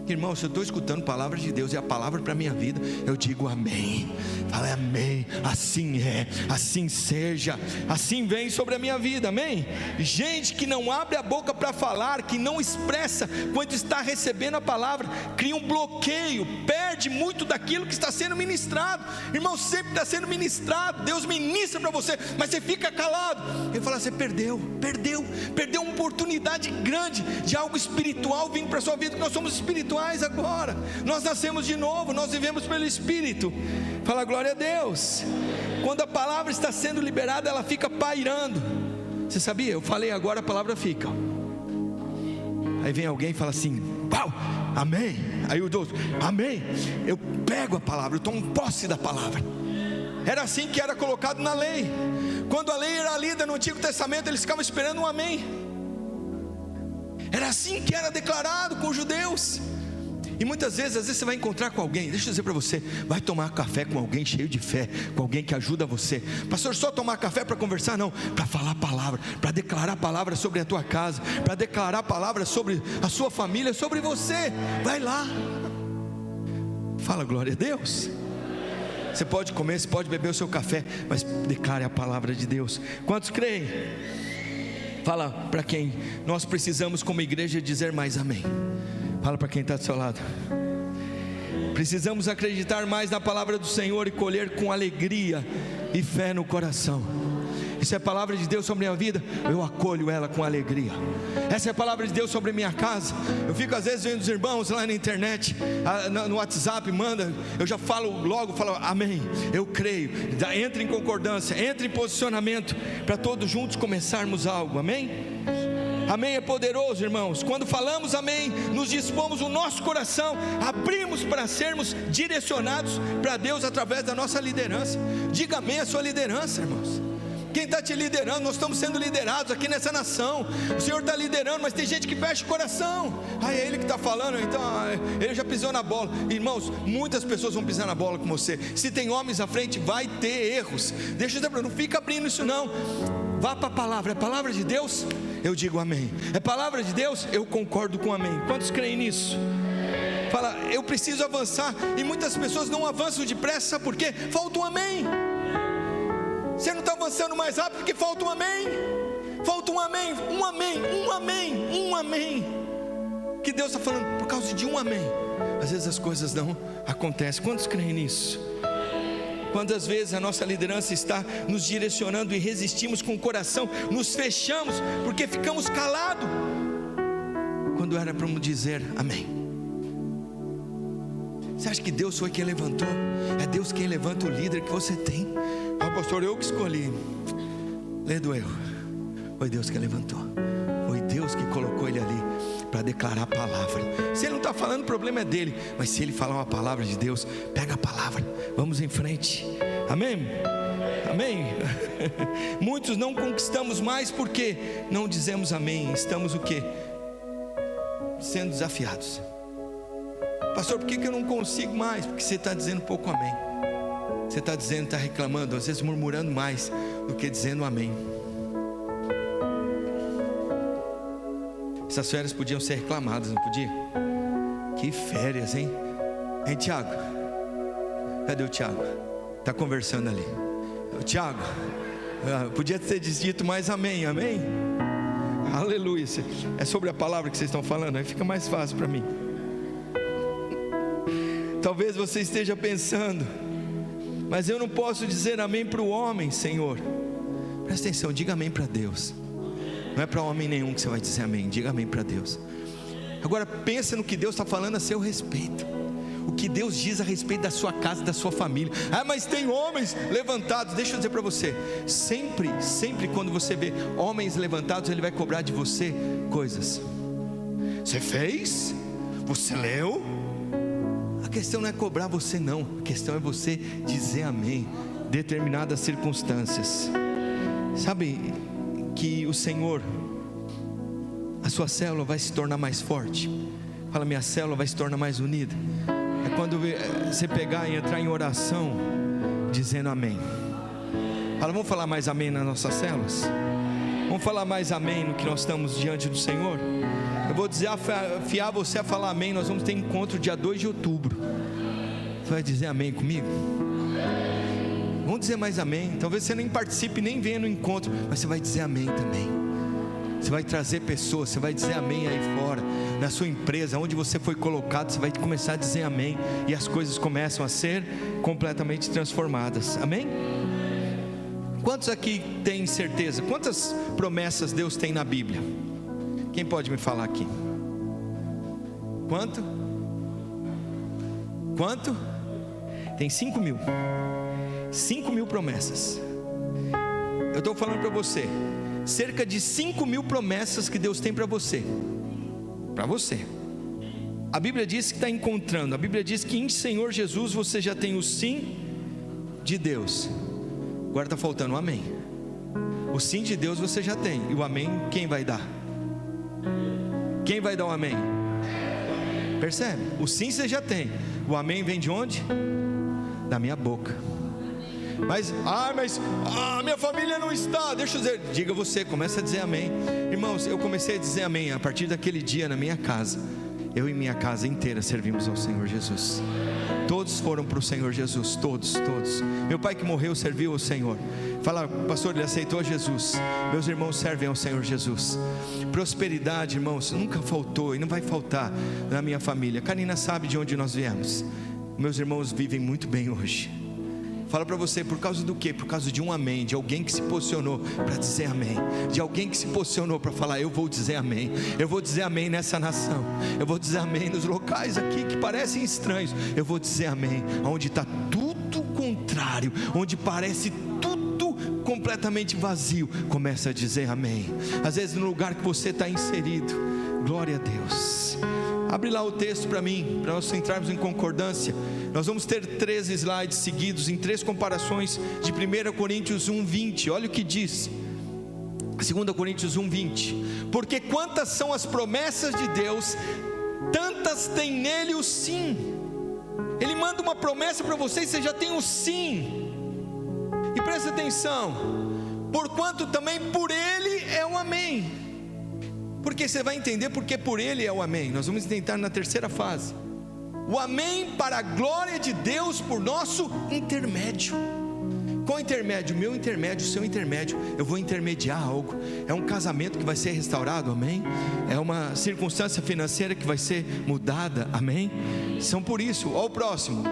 Irmão, se eu estou escutando a palavra de Deus e a palavra para a minha vida, eu digo amém. Fala amém, assim é, assim seja, assim vem sobre a minha vida, amém? Gente que não abre a boca para falar, que não expressa quando está recebendo a palavra, cria um bloqueio, perde muito daquilo que está sendo ministrado. Irmão, sempre está sendo ministrado, Deus ministra para você, mas você fica calado. Ele fala, você perdeu uma oportunidade grande de algo espiritual vindo para a sua vida, que nós somos espirituais agora, nós nascemos de novo, nós vivemos pelo Espírito. Fala glória a Deus. Quando a palavra está sendo liberada, ela fica pairando. Você sabia? Eu falei agora, a palavra fica. Aí vem alguém e fala assim, uau, amém. Aí o outro, amém. Eu pego a palavra, eu tomo posse da palavra. Era assim que era colocado na lei. Quando a lei era lida no Antigo Testamento, eles ficavam esperando um amém. Era assim que era declarado com os judeus. E muitas vezes, às vezes você vai encontrar com alguém, deixa eu dizer para você, vai tomar café com alguém cheio de fé, com alguém que ajuda você. Pastor, só tomar café para conversar? Não, para falar a palavra, para declarar a palavra sobre a tua casa, para declarar a palavra sobre a sua família, sobre você. Vai lá, fala glória a Deus. Você pode comer, você pode beber o seu café, mas declare a palavra de Deus. Quantos creem? Fala para quem nós precisamos como igreja dizer mais amém. Fala para quem está do seu lado. Precisamos acreditar mais na palavra do Senhor e colher com alegria e fé no coração. Isso é a palavra de Deus sobre a minha vida, eu acolho ela com alegria. Essa é a palavra de Deus sobre a minha casa. Eu fico às vezes vendo os irmãos lá na internet, no WhatsApp, manda, eu já falo logo, falo amém, eu creio. Entra em concordância, entra em posicionamento, para todos juntos começarmos algo, amém? Amém é poderoso, irmãos. Quando falamos amém, nos dispomos o nosso coração, abrimos para sermos direcionados para Deus através da nossa liderança. Diga amém à sua liderança, irmãos. Quem está te liderando? Nós estamos sendo liderados aqui nessa nação. O Senhor está liderando, mas tem gente que fecha o coração. É ele que está falando, então ele já pisou na bola. Irmãos, muitas pessoas vão pisar na bola com você. Se tem homens à frente, vai ter erros. Deixa eu dizer para você, não fica abrindo isso não. Vá para a palavra, é palavra de Deus, eu digo amém. É palavra de Deus, eu concordo com amém. Quantos creem nisso? Fala, eu preciso avançar. E muitas pessoas não avançam depressa, sabe por quê? Falta um amém. Você não está avançando mais rápido porque falta um amém. Falta um amém, um amém, um amém, um amém. Que Deus está falando por causa de um amém. Às vezes as coisas não acontecem. Quantos creem nisso? Quantas vezes a nossa liderança está nos direcionando e resistimos com o coração, nos fechamos porque ficamos calados, quando era para nos dizer amém. Você acha que Deus foi quem levantou? É Deus quem levanta o líder que você tem. Pastor, eu que escolhi. Lê do erro. Foi Deus que levantou. Foi Deus que colocou ele ali para declarar a palavra. Se ele não está falando, o problema é dele. Mas se ele falar uma palavra de Deus, pega a palavra, vamos em frente. Amém? Amém? Muitos não conquistamos mais porque não dizemos amém. Estamos o quê? Sendo desafiados. Pastor, por que eu não consigo mais? Porque você está dizendo pouco amém. Você está dizendo, está reclamando, às vezes murmurando mais do que dizendo amém. Essas férias podiam ser reclamadas, não podia? Que férias, hein? Hein, Tiago? Cadê o Tiago? Está conversando ali. Tiago, podia ter dito mais amém, amém? Aleluia. É sobre a palavra que vocês estão falando, aí fica mais fácil para mim. Talvez você esteja pensando, mas eu não posso dizer amém para o homem, Senhor. Presta atenção, diga amém para Deus. Não é para homem nenhum que você vai dizer amém, diga amém para Deus. Agora pensa no que Deus está falando a seu respeito. O que Deus diz a respeito da sua casa, da sua família. Mas tem homens levantados. Deixa eu dizer para você, sempre quando você vê homens levantados, Ele vai cobrar de você coisas. Você fez? Você leu? A questão não é cobrar você não. A questão é você dizer amém em determinadas circunstâncias. Sabe que o Senhor, a sua célula vai se tornar mais forte. Fala, minha célula vai se tornar mais unida. É quando você pegar e entrar em oração dizendo amém. Fala, vamos falar mais amém nas nossas células? Vamos falar mais amém no que nós estamos diante do Senhor? Eu vou desafiar você a falar amém. Nós vamos ter encontro dia 2 de outubro. Você vai dizer amém comigo? Vamos dizer mais amém. Talvez você nem participe, nem venha no encontro, mas você vai dizer amém também. Você vai trazer pessoas, você vai dizer amém aí fora, na sua empresa, onde você foi colocado, você vai começar a dizer amém, e as coisas começam a ser completamente transformadas. Amém? Quantos aqui têm certeza? Quantas promessas Deus tem na Bíblia? Quem pode me falar aqui? Quanto? Quanto? Tem 5.000. 5.000 promessas. Eu estou falando para você, cerca de 5.000 promessas que Deus tem para você. Para você. A Bíblia diz que está encontrando. A Bíblia diz que em Senhor Jesus você já tem o sim de Deus. Agora está faltando o amém. O sim de Deus você já tem. E o amém quem vai dar? Quem vai dar o amém? Percebe? O sim você já tem. O amém vem de onde? Da minha boca. Mas minha família não está. Deixa eu dizer, diga você, começa a dizer amém. Irmãos, eu comecei a dizer amém a partir daquele dia na minha casa. Eu e minha casa inteira servimos ao Senhor Jesus. Todos foram para o Senhor Jesus, todos. Meu pai que morreu serviu ao Senhor. Fala, pastor, ele aceitou Jesus. Meus irmãos servem ao Senhor Jesus. Prosperidade, irmãos, nunca faltou e não vai faltar na minha família. Karina sabe de onde nós viemos. Meus irmãos vivem muito bem hoje. Fala para você, por causa do quê? Por causa de um amém, de alguém que se posicionou para dizer amém, de alguém que se posicionou para falar, eu vou dizer amém, eu vou dizer amém nessa nação, eu vou dizer amém nos locais aqui que parecem estranhos, eu vou dizer amém, onde está tudo contrário, onde parece tudo completamente vazio, começa a dizer amém. Às vezes no lugar que você está inserido, glória a Deus. Abre lá o texto para mim, para nós entrarmos em concordância. Nós vamos ter 3 slides seguidos em 3 comparações de 1 Coríntios 1:20. Olha o que diz 2 Coríntios 1:20. Porque quantas são as promessas de Deus, tantas tem nele o sim. Ele manda uma promessa para você e você já tem o sim. E presta atenção, porquanto também por ele é o amém. Porque você vai entender porque por ele é o amém. Nós vamos tentar na terceira fase. O amém para a glória de Deus por nosso intermédio. Qual intermédio? Meu intermédio, seu intermédio. Eu vou intermediar algo. É um casamento que vai ser restaurado, amém? É uma circunstância financeira que vai ser mudada, amém? São por isso. Olha o próximo.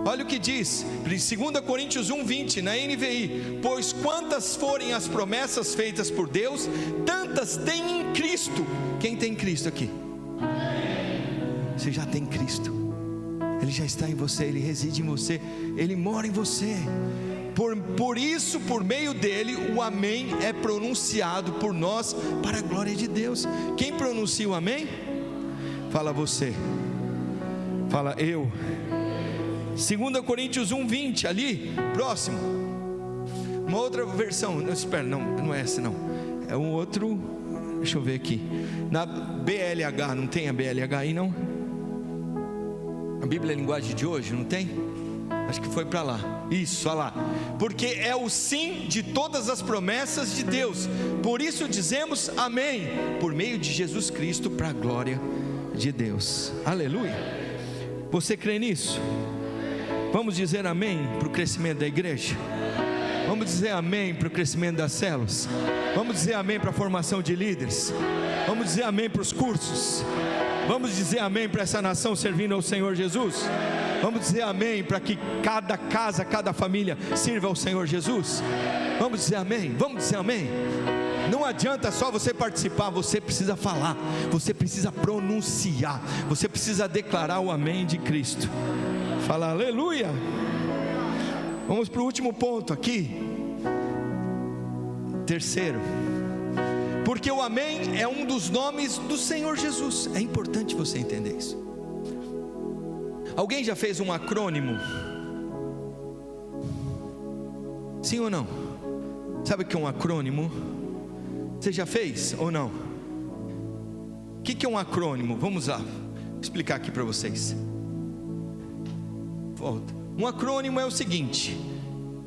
Olha o que diz 2 Coríntios 1:20 na NVI. Pois quantas forem as promessas feitas por Deus, tantas tem em Cristo. Quem tem Cristo aqui? Você já tem Cristo. Ele já está em você, Ele reside em você, Ele mora em você. Por isso, por meio dele, o amém é pronunciado por nós para a glória de Deus. Quem pronuncia o amém? Fala você. Fala eu. 2 Coríntios 1:20, ali, próximo. Uma outra versão, não é essa não. É um outro, deixa eu ver aqui. Na BLH, não tem a BLH aí não? A Bíblia é a linguagem de hoje, não tem? Acho que foi para lá. Isso, olha lá. Porque é o sim de todas as promessas de Deus. Por isso dizemos amém, por meio de Jesus Cristo, para a glória de Deus. Aleluia. Você crê nisso? Vamos dizer amém para o crescimento da igreja? Vamos dizer amém para o crescimento das células? Vamos dizer amém para a formação de líderes? Vamos dizer amém para os cursos? Vamos dizer amém para essa nação servindo ao Senhor Jesus? Vamos dizer amém para que cada casa, cada família sirva ao Senhor Jesus? Vamos dizer amém? Vamos dizer amém? Não adianta só você participar, você precisa falar, você precisa pronunciar, você precisa declarar o amém de Cristo. Fala aleluia. Vamos para o último ponto aqui. Terceiro. Porque o amém é um dos nomes do Senhor Jesus. É importante você entender isso. Alguém já fez um acrônimo? Sim ou não? Sabe o que é um acrônimo? Você já fez ou não? O que é um acrônimo? Vamos lá, vou explicar aqui para vocês. Volta. Um acrônimo é o seguinte: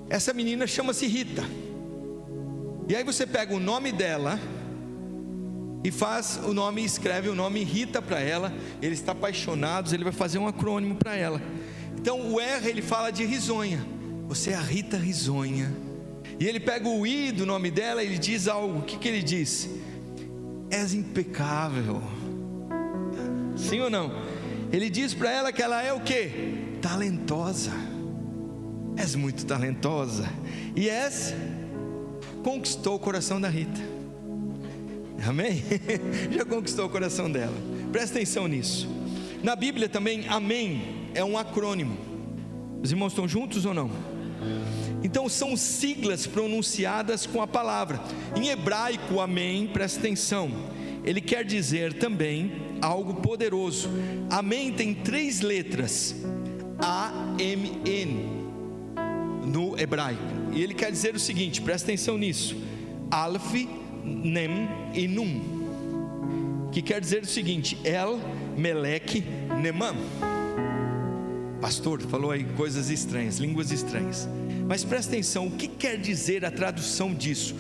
Essa menina chama-se Rita. E aí você pega o nome dela e faz o nome, escreve o nome Rita para ela. Ele está apaixonado, ele vai fazer um acrônimo para ela. Então o R, ele fala de risonha. Você é a Rita risonha. E ele pega o I do nome dela e ele diz algo. O que ele diz? És impecável. Sim ou não? Ele diz para ela que ela é o quê? Talentosa. És muito talentosa. E conquistou o coração da Rita. Amém? Já conquistou o coração dela. Presta atenção nisso. Na Bíblia também, amém é um acrônimo. Os irmãos estão juntos ou não? Então são siglas pronunciadas com a palavra. Em hebraico, amém, presta atenção, ele quer dizer também algo poderoso. Amém tem 3 letras, A-M-N, no hebraico. E ele quer dizer o seguinte, presta atenção nisso: Alef, Nem e Nun, que quer dizer o seguinte: El, Melech, Nemam. Pastor, falou aí coisas estranhas, línguas estranhas. Mas presta atenção, o que quer dizer a tradução disso?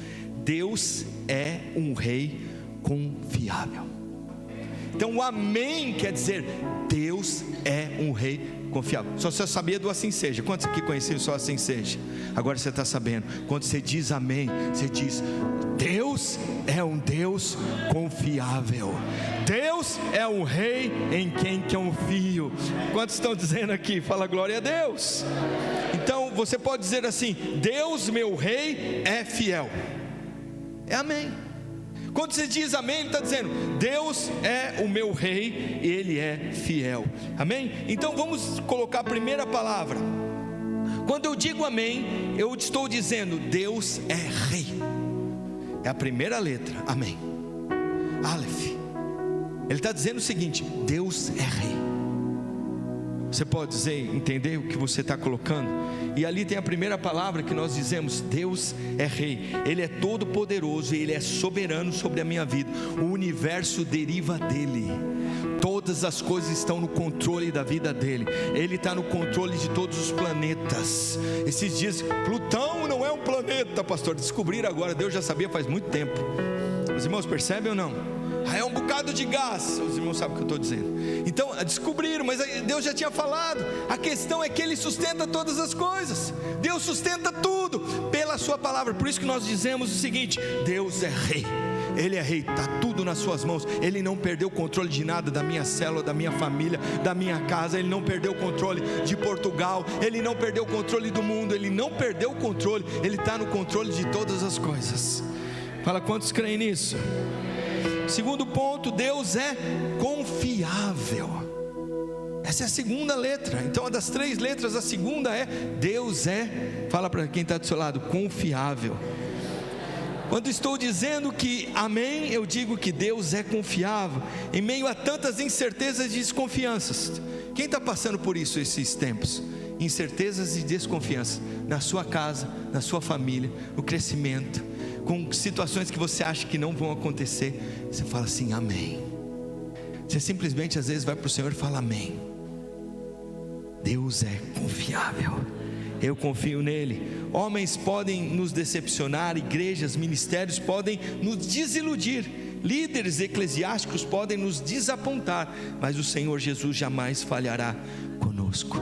Deus é um rei confiável. Então o amém quer dizer Deus é um rei confiável. Só você sabia do assim seja. Quantos aqui conheciam só assim seja? Agora você está sabendo. Quando você diz amém, você diz Deus é um Deus confiável. Deus é um rei em quem confio. Quantos estão dizendo aqui? Fala glória a Deus. Então você pode dizer assim: Deus meu rei é fiel. É amém. Quando você diz amém, ele está dizendo Deus é o meu rei e ele é fiel. Amém? Então vamos colocar a primeira palavra. Quando eu digo amém, eu estou dizendo Deus é rei. É a primeira letra, amém. Aleph. Ele está dizendo o seguinte: Deus é rei. Você pode dizer, entender o que você está colocando? E ali tem a primeira palavra que nós dizemos: Deus é rei. Ele é todo poderoso e Ele é soberano sobre a minha vida. O universo deriva dEle. Todas as coisas estão no controle da vida dEle. Ele está no controle de todos os planetas. Esses dias, Plutão não é um planeta, pastor. Descobriram agora, Deus já sabia faz muito tempo. Os irmãos percebem ou não? É um bocado de gás. Os irmãos sabem o que eu estou dizendo. Então descobriram, mas Deus já tinha falado. A questão é que Ele sustenta todas as coisas. Deus sustenta tudo pela sua palavra. Por isso que nós dizemos o seguinte: Deus é rei. Ele é rei, está tudo nas suas mãos. Ele não perdeu o controle de nada, da minha célula, da minha família, da minha casa. Ele não perdeu o controle de Portugal. Ele não perdeu o controle do mundo. Ele não perdeu o controle. Ele está no controle de todas as coisas. Fala, quantos creem nisso? Segundo ponto, Deus é confiável. Essa é a segunda letra. Então, uma das 3 letras, a segunda é Deus é, fala para quem está do seu lado, confiável. Quando estou dizendo que amém, eu digo que Deus é confiável em meio a tantas incertezas e desconfianças. Quem está passando por isso esses tempos? Incertezas e desconfianças na sua casa, na sua família, no crescimento, com situações que você acha que não vão acontecer. Você fala assim, amém. Você simplesmente às vezes vai para o Senhor e fala amém. Deus é confiável, eu confio nele. Homens podem nos decepcionar, igrejas, ministérios podem nos desiludir, líderes eclesiásticos podem nos desapontar, mas o Senhor Jesus jamais falhará conosco.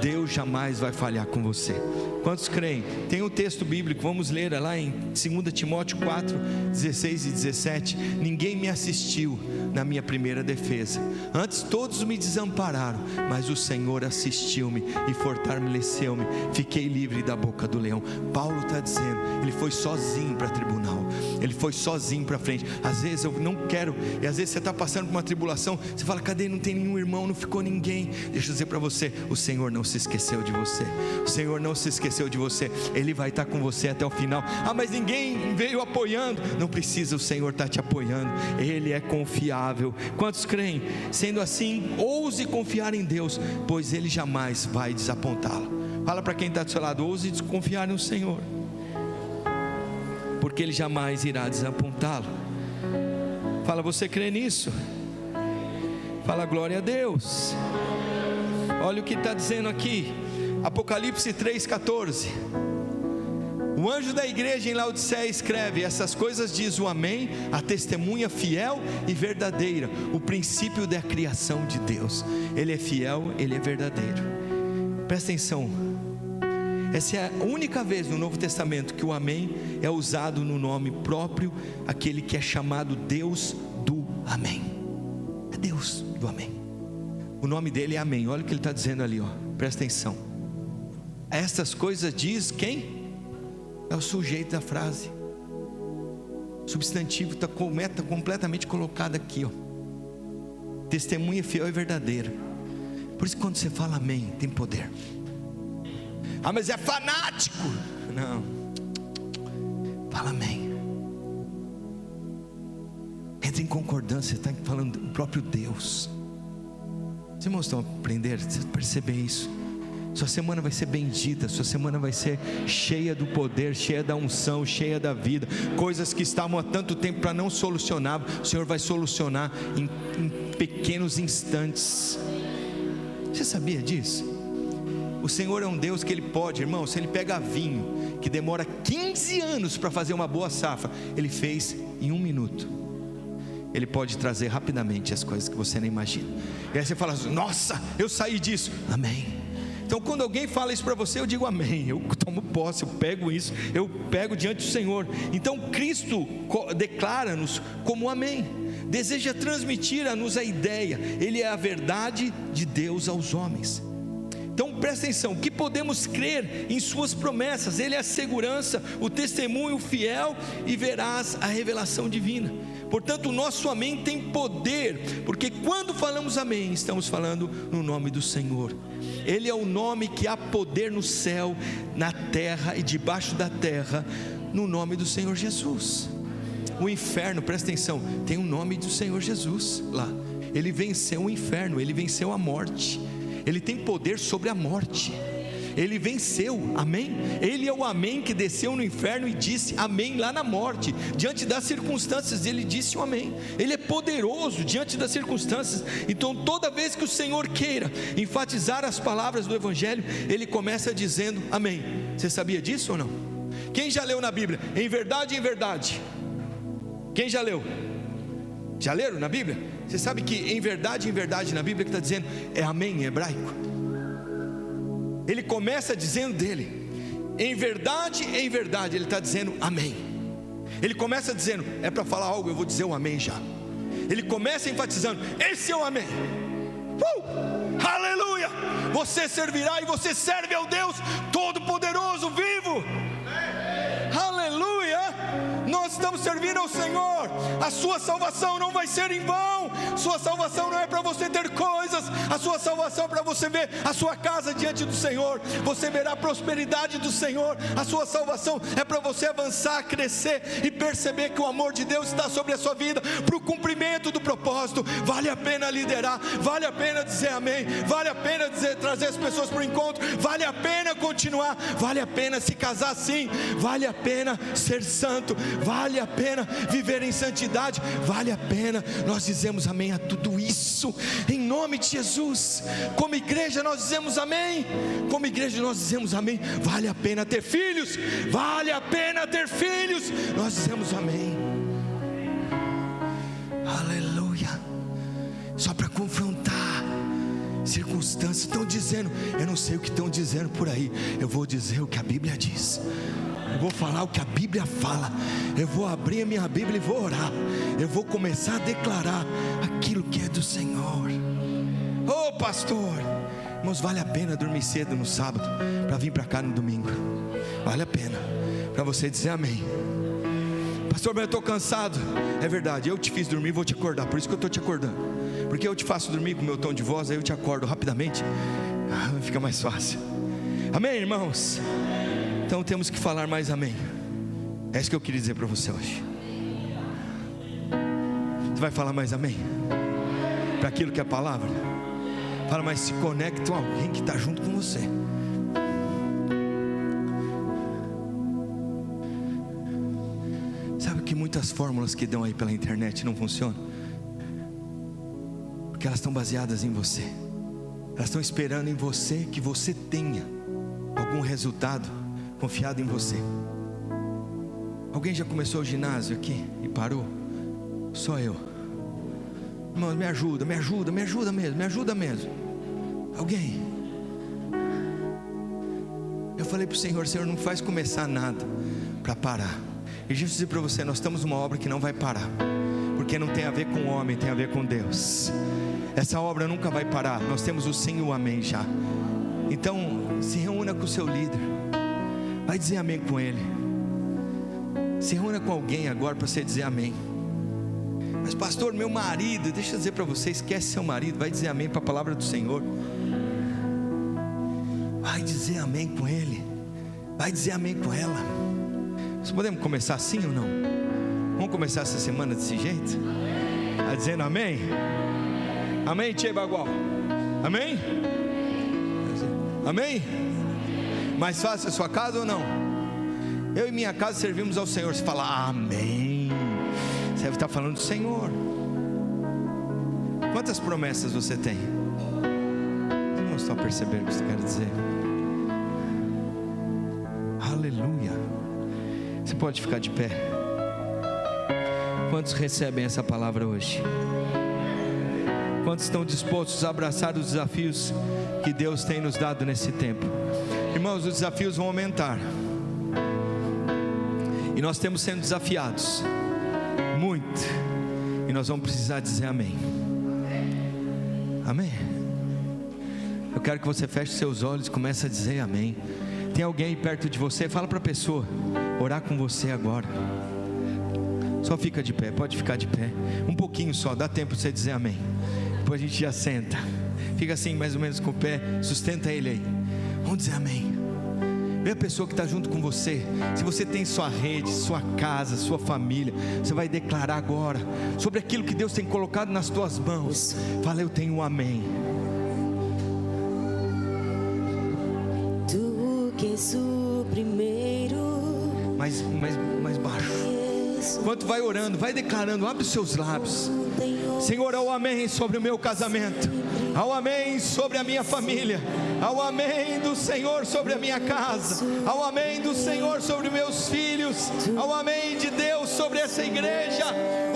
Deus jamais vai falhar com você. Quantos creem? Tem um texto bíblico, vamos ler lá em 2 Timóteo 4, 16 e 17. Ninguém me assistiu na minha primeira defesa, antes todos me desampararam, mas o Senhor assistiu-me e fortaleceu-me, fiquei livre da boca do leão. Paulo está dizendo, ele foi sozinho para tribunal, ele foi sozinho para frente. Às vezes eu não quero, e às vezes você está passando por uma tribulação, você fala, cadê? Não tem nenhum irmão, não ficou ninguém. Deixa eu dizer para você, o Senhor não se esqueceu de você. O Senhor não se esqueceu de você. Ele vai estar com você até o final. Ah, mas ninguém veio apoiando. Não precisa, o Senhor está te apoiando. Ele é confiável. Quantos creem? Sendo assim, ouse confiar em Deus, pois Ele jamais vai desapontá-lo. Fala para quem está do seu lado, ouse confiar no Senhor, porque Ele jamais irá desapontá-lo. Fala, você crê nisso? Fala glória a Deus. Olha o que está dizendo aqui, Apocalipse 3,14. O anjo da igreja em Laodiceia escreve: essas coisas diz o Amém, a testemunha fiel e verdadeira, o princípio da criação de Deus. Ele é fiel, Ele é verdadeiro. Presta atenção, essa é a única vez no Novo Testamento que o Amém é usado no nome próprio, aquele que é chamado Deus do Amém. É Deus do Amém. O nome dele é Amém. Olha o que ele está dizendo ali, ó. Presta atenção. Estas coisas diz quem? É o sujeito da frase. O substantivo está completamente colocado aqui, ó. Testemunha fiel e verdadeira. Por isso que quando você fala amém, tem poder. Ah, mas é fanático. Não. Fala amém. Entra em concordância, você está falando do próprio Deus. Vocês irmãos estão aprendendo? Você perceber isso? Sua semana vai ser bendita, sua semana vai ser cheia do poder, cheia da unção, cheia da vida. Coisas que estavam há tanto tempo para não solucionar, o Senhor vai solucionar em pequenos instantes. Você sabia disso? O Senhor é um Deus que Ele pode, irmão, se Ele pega vinho, que demora 15 anos para fazer uma boa safra, Ele fez em 1 minuto. Ele pode trazer rapidamente as coisas que você nem imagina. E aí você fala assim: nossa, eu saí disso. Amém. Então quando alguém fala isso para você, eu digo amém, eu tomo posse, eu pego isso, eu pego diante do Senhor. Então Cristo declara-nos como amém, deseja transmitir-nos a ideia, Ele é a verdade de Deus aos homens. Então presta atenção, que podemos crer em suas promessas, Ele é a segurança, o testemunho fiel e veraz a revelação divina. Portanto o nosso amém tem poder, porque quando falamos amém, estamos falando no nome do Senhor. Ele é o nome que há poder no céu, na terra e debaixo da terra, no nome do Senhor Jesus. O inferno, presta atenção, tem o nome do Senhor Jesus lá. Ele venceu o inferno, Ele venceu a morte, Ele tem poder sobre a morte. Ele venceu, amém? Ele é o amém que desceu no inferno e disse amém lá na morte. Diante das circunstâncias, Ele disse o amém. Ele é poderoso diante das circunstâncias. Então toda vez que o Senhor queira enfatizar as palavras do Evangelho, Ele começa dizendo amém. Você sabia disso ou não? Quem já leu na Bíblia? Em verdade, em verdade. Quem já leu? Já leram na Bíblia? Você sabe que em verdade na Bíblia que está dizendo é amém em hebraico. Ele começa dizendo dele, em verdade, ele está dizendo amém. Ele começa dizendo, é para falar algo, eu vou dizer um amém já. Ele começa enfatizando, esse é o amém. Aleluia! Você servirá e você serve ao Deus Todo-Poderoso, vivo. Aleluia! Nós estamos servindo ao Senhor. A sua salvação não vai ser em vão. Sua salvação não é para você ter coisas. A sua salvação é para você ver a sua casa diante do Senhor. Você verá a prosperidade do Senhor. A sua salvação é para você avançar, crescer e perceber que o amor de Deus está sobre a sua vida, para o cumprimento do propósito. Vale a pena liderar, vale a pena dizer amém, vale a pena trazer as pessoas para o encontro, vale a pena continuar, vale a pena se casar sim, vale a pena ser santo, vale a pena viver em santidade, vale a pena. Nós dizemos amém a tudo isso, em nome de Jesus. Como igreja nós dizemos amém, como igreja nós dizemos amém. Vale a pena ter filhos, vale a pena ter filhos, nós dizemos amém. Aleluia. Só para confrontar circunstâncias. Estão dizendo, eu não sei o que estão dizendo por aí, eu vou dizer o que a Bíblia diz. Eu vou falar o que a Bíblia fala. Eu vou abrir a minha Bíblia e vou orar. Eu vou começar a declarar aquilo que é do Senhor. Oh pastor, irmãos, vale a pena dormir cedo no sábado para vir para cá no domingo. Vale a pena para você dizer amém. Pastor, mas eu estou cansado. É verdade, eu te fiz dormir, vou te acordar. Por isso que eu estou te acordando, porque eu te faço dormir com o meu tom de voz, aí eu te acordo rapidamente. Fica mais fácil. Amém, irmãos? Então temos que falar mais amém. É isso que eu queria dizer para você hoje. Você vai falar mais amém para aquilo que é a palavra. Fala, mas se conecta com alguém que está junto com você. Sabe que muitas fórmulas que dão aí pela internet não funcionam? Porque elas estão baseadas em você. Elas estão esperando em você que você tenha algum resultado confiado em você. Alguém já começou o ginásio aqui e parou? Só eu. Irmãos, me ajuda mesmo. Alguém? Eu falei para o Senhor: Senhor, não faz começar nada para parar. E deixa eu dizer para você, nós estamos numa obra que não vai parar, porque não tem a ver com o homem, tem a ver com Deus. Essa obra nunca vai parar. Nós temos o sim e o amém já. Então se reúna com o seu líder, vai dizer amém com ele. Se reúna com alguém agora para você dizer amém. Mas pastor, meu marido, deixa eu dizer para você, esquece seu marido, vai dizer amém para a palavra do Senhor. Vai dizer amém com ele, vai dizer amém com ela. Nós podemos começar assim ou não? Vamos começar essa semana desse jeito? Está dizendo amém? Amém, Tchê Bagual? Amém? Amém? Mais fácil a sua casa ou não? Eu e minha casa servimos ao Senhor. Você fala amém, você deve estar falando do Senhor. Quantas promessas você tem? Vocês não estão percebendo o que eu quero dizer? Aleluia. Você pode ficar de pé. Quantos recebem essa palavra hoje? Quantos estão dispostos a abraçar os desafios que Deus tem nos dado nesse tempo? Irmãos, os desafios vão aumentar, e nós temos sendo desafiados muito, e nós vamos precisar dizer amém. Amém. Eu quero que você feche seus olhos e comece a dizer amém. Tem alguém aí perto de você? Fala para a pessoa orar com você agora. Só fica de pé, pode ficar de pé um pouquinho só, dá tempo de você dizer amém. Depois a gente já senta. Fica assim mais ou menos com o pé, sustenta ele aí. Vamos dizer amém. Vê a pessoa que está junto com você. Se você tem sua rede, sua casa, sua família, você vai declarar agora sobre aquilo que Deus tem colocado nas tuas mãos. Fala: eu tenho um amém. Tu que és o primeiro. Mais baixo. Enquanto vai orando, vai declarando, abre os seus lábios. Senhor, ao amém sobre o meu casamento, ao amém sobre a minha família, ao amém do Senhor sobre a minha casa, ao amém do Senhor sobre meus filhos, ao amém de Deus sobre essa igreja.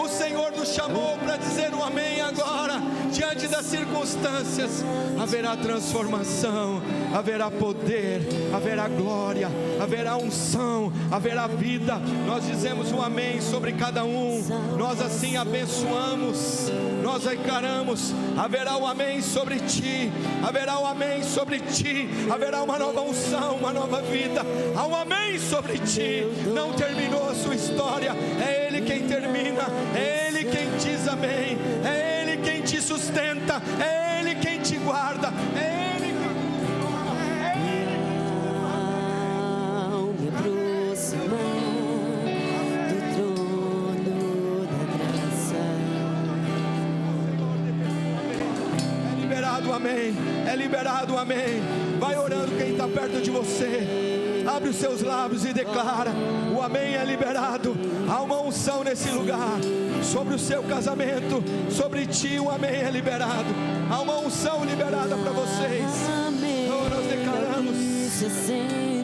O Senhor nos chamou para dizer um amém agora. Diante das circunstâncias haverá transformação, haverá poder, haverá glória, haverá unção, haverá vida. Nós dizemos um amém sobre cada um. Nós assim abençoamos, nós declaramos: haverá um amém sobre ti, haverá um amém sobre ti, haverá uma nova unção, uma nova vida. Há um amém sobre ti. Não terminou a sua história, é Ele quem termina, é Ele quem diz amém, é Ele quem te sustenta, é Ele quem te guarda, é Ele quem Ao me aproximar do trono da graça, é liberado amém, é liberado amém. Vai orando quem está perto de você. Abre os seus lábios e declara: o amém é liberado. Há uma unção nesse lugar, sobre o seu casamento, sobre ti o amém é liberado. Há uma unção liberada para vocês. Então nós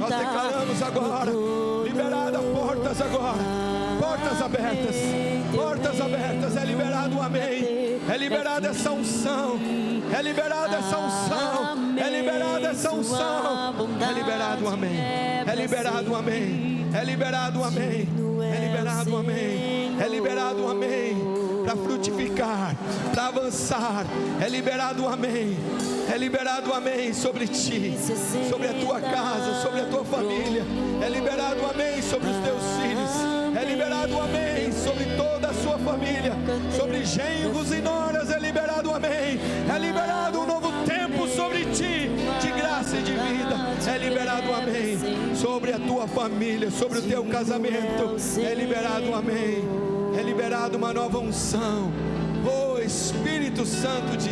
declaramos agora, liberada portas agora, portas abertas, é liberado o amém, é liberada essa unção, é liberada essa unção, é liberada essa unção, é liberado o amém, é liberado o amém, é liberado o amém, é liberado o amém, é liberado o amém, para frutificar, para avançar, é liberado o amém, é liberado o amém sobre ti, sobre a tua casa, sobre a tua família, é liberado o amém sobre os teus filhos, é liberado o amém sobre toda a sua família, sobre genros e noras, é liberado o amém, é liberado um novo tempo sobre ti, de graça e de vida, é liberado o amém, sobre a tua família, sobre o teu casamento, é liberado o amém, é liberado uma nova unção. Oh Espírito Santo de